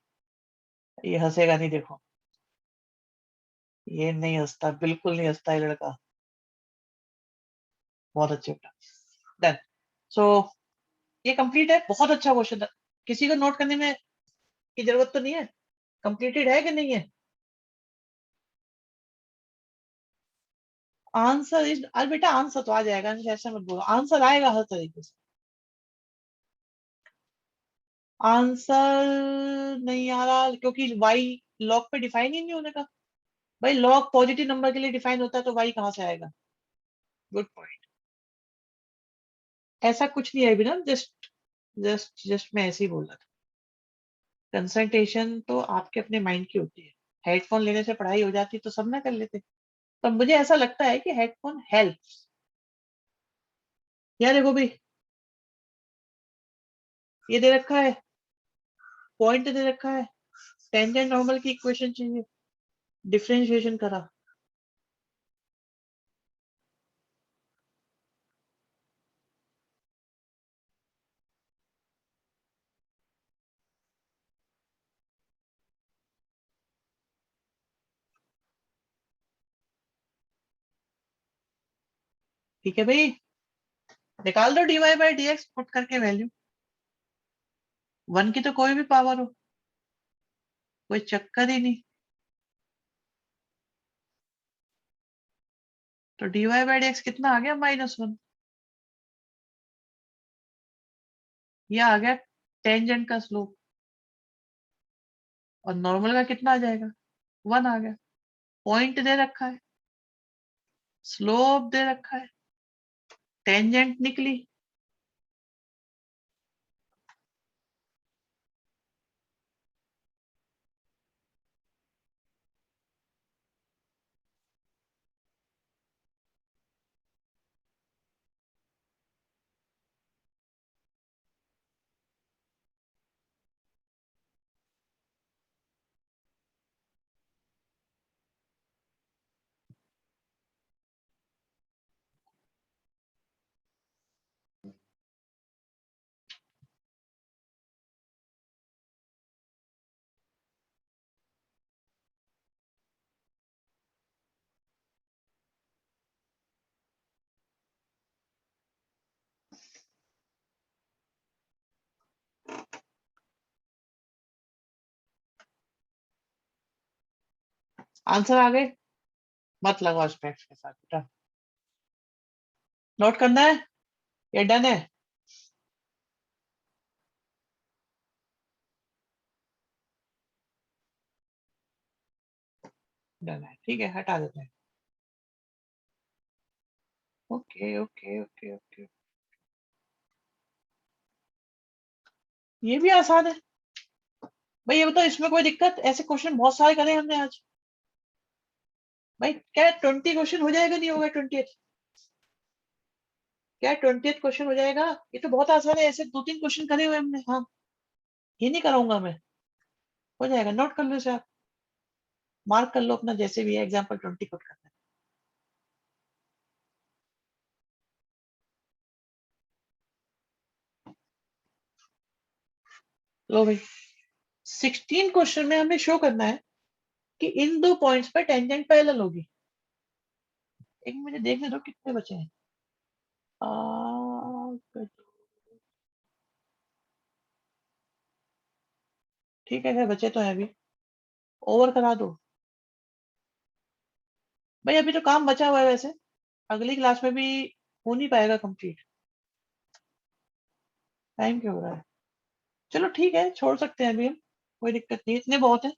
ये हंसेगा नहीं देखो, ये नहीं हंसता, बिल्कुल नहीं हंसता ये लड़का। बहुत अच्छे बेटा, डन। सो ये कंप्लीट है, बहुत अच्छा क्वेश्चन था। किसी को नोट करने में की जरूरत तो नहीं है। कंप्लीटेड है कि नहीं है। आंसर इज, अरे बेटा आंसर तो आ जाएगा, ऐसे मत बोलो, आंसर आएगा हर तरीके से। आंसर नहीं आ रहा क्योंकि वाई लॉग पे डिफाइन ही नहीं होने का। भाई लॉग पॉजिटिव नंबर के लिए डिफाइन होता है तो वाई कहाँ से आएगा। Good point. ऐसा कुछ नहीं है बिना, जस्ट जस्ट मैं ऐसे ही बोल रहा था। कंसंट्रेशन तो आपके अपने माइंड की होती है। हेडफोन लेने से पढ़ाई हो जाती तो सब ना कर लेते। पर मुझे ऐसा लगता है कि हेडफोन हेल्प। यार देखो भी, ये दे रखा है, पॉइंट दे रखा है, टेंजेंट नॉर्मल की इक्वेशन चाहिए, डिफरेंशिएशन करा। ठीक है भाई, निकाल दो dy बाई dx पुट करके वैल्यू। 1 की तो कोई भी पावर हो, कोई चक्कर ही नहीं। तो dy बाई dx कितना आ गया, -1। ये आ गया टेंजेंट का स्लोप। और नॉर्मल का कितना आ जाएगा, 1 आ गया। पॉइंट दे रखा है, स्लोप दे रखा है, टेंजेंट निकली, आंसर आ गए। मत लगाओ स्पेक्स के साथ बेटा। नोट करना है या डन है? डन है, ठीक है, हटा देते हैं। ओके ओके ओके ओके, ये भी आसान है भाई। ये बताओ इसमें कोई दिक्कत? ऐसे क्वेश्चन बहुत सारे करे हमने आज भाई। क्या 20 क्वेश्चन हो जाएगा? नहीं होगा 20? क्या 20th क्वेश्चन हो जाएगा? ये तो बहुत आसान है, ऐसे 2-3 क्वेश्चन करे हुए हमने। हाँ, ये नहीं कराऊंगा मैं। हो जाएगा, नोट कर लो इसे आप, मार्क कर लो अपना, जैसे भी है एग्जाम्पल 20 कोड करना है। लो भाई, 16 क्वेश्चन में हमें शो करना है कि इन दो पॉइंट्स पर टेंजेंट पैरेलल होगी। एक मुझे देखने दो कितने बचे हैं। ठीक है, बचे तो है अभी, ओवर करा दो भाई। अभी तो काम बचा हुआ है वैसे, अगली क्लास में भी हो नहीं पाएगा कंप्लीट। टाइम क्या हो रहा है? चलो ठीक है, छोड़ सकते हैं अभी हम, कोई दिक्कत नहीं, इतने बहुत है।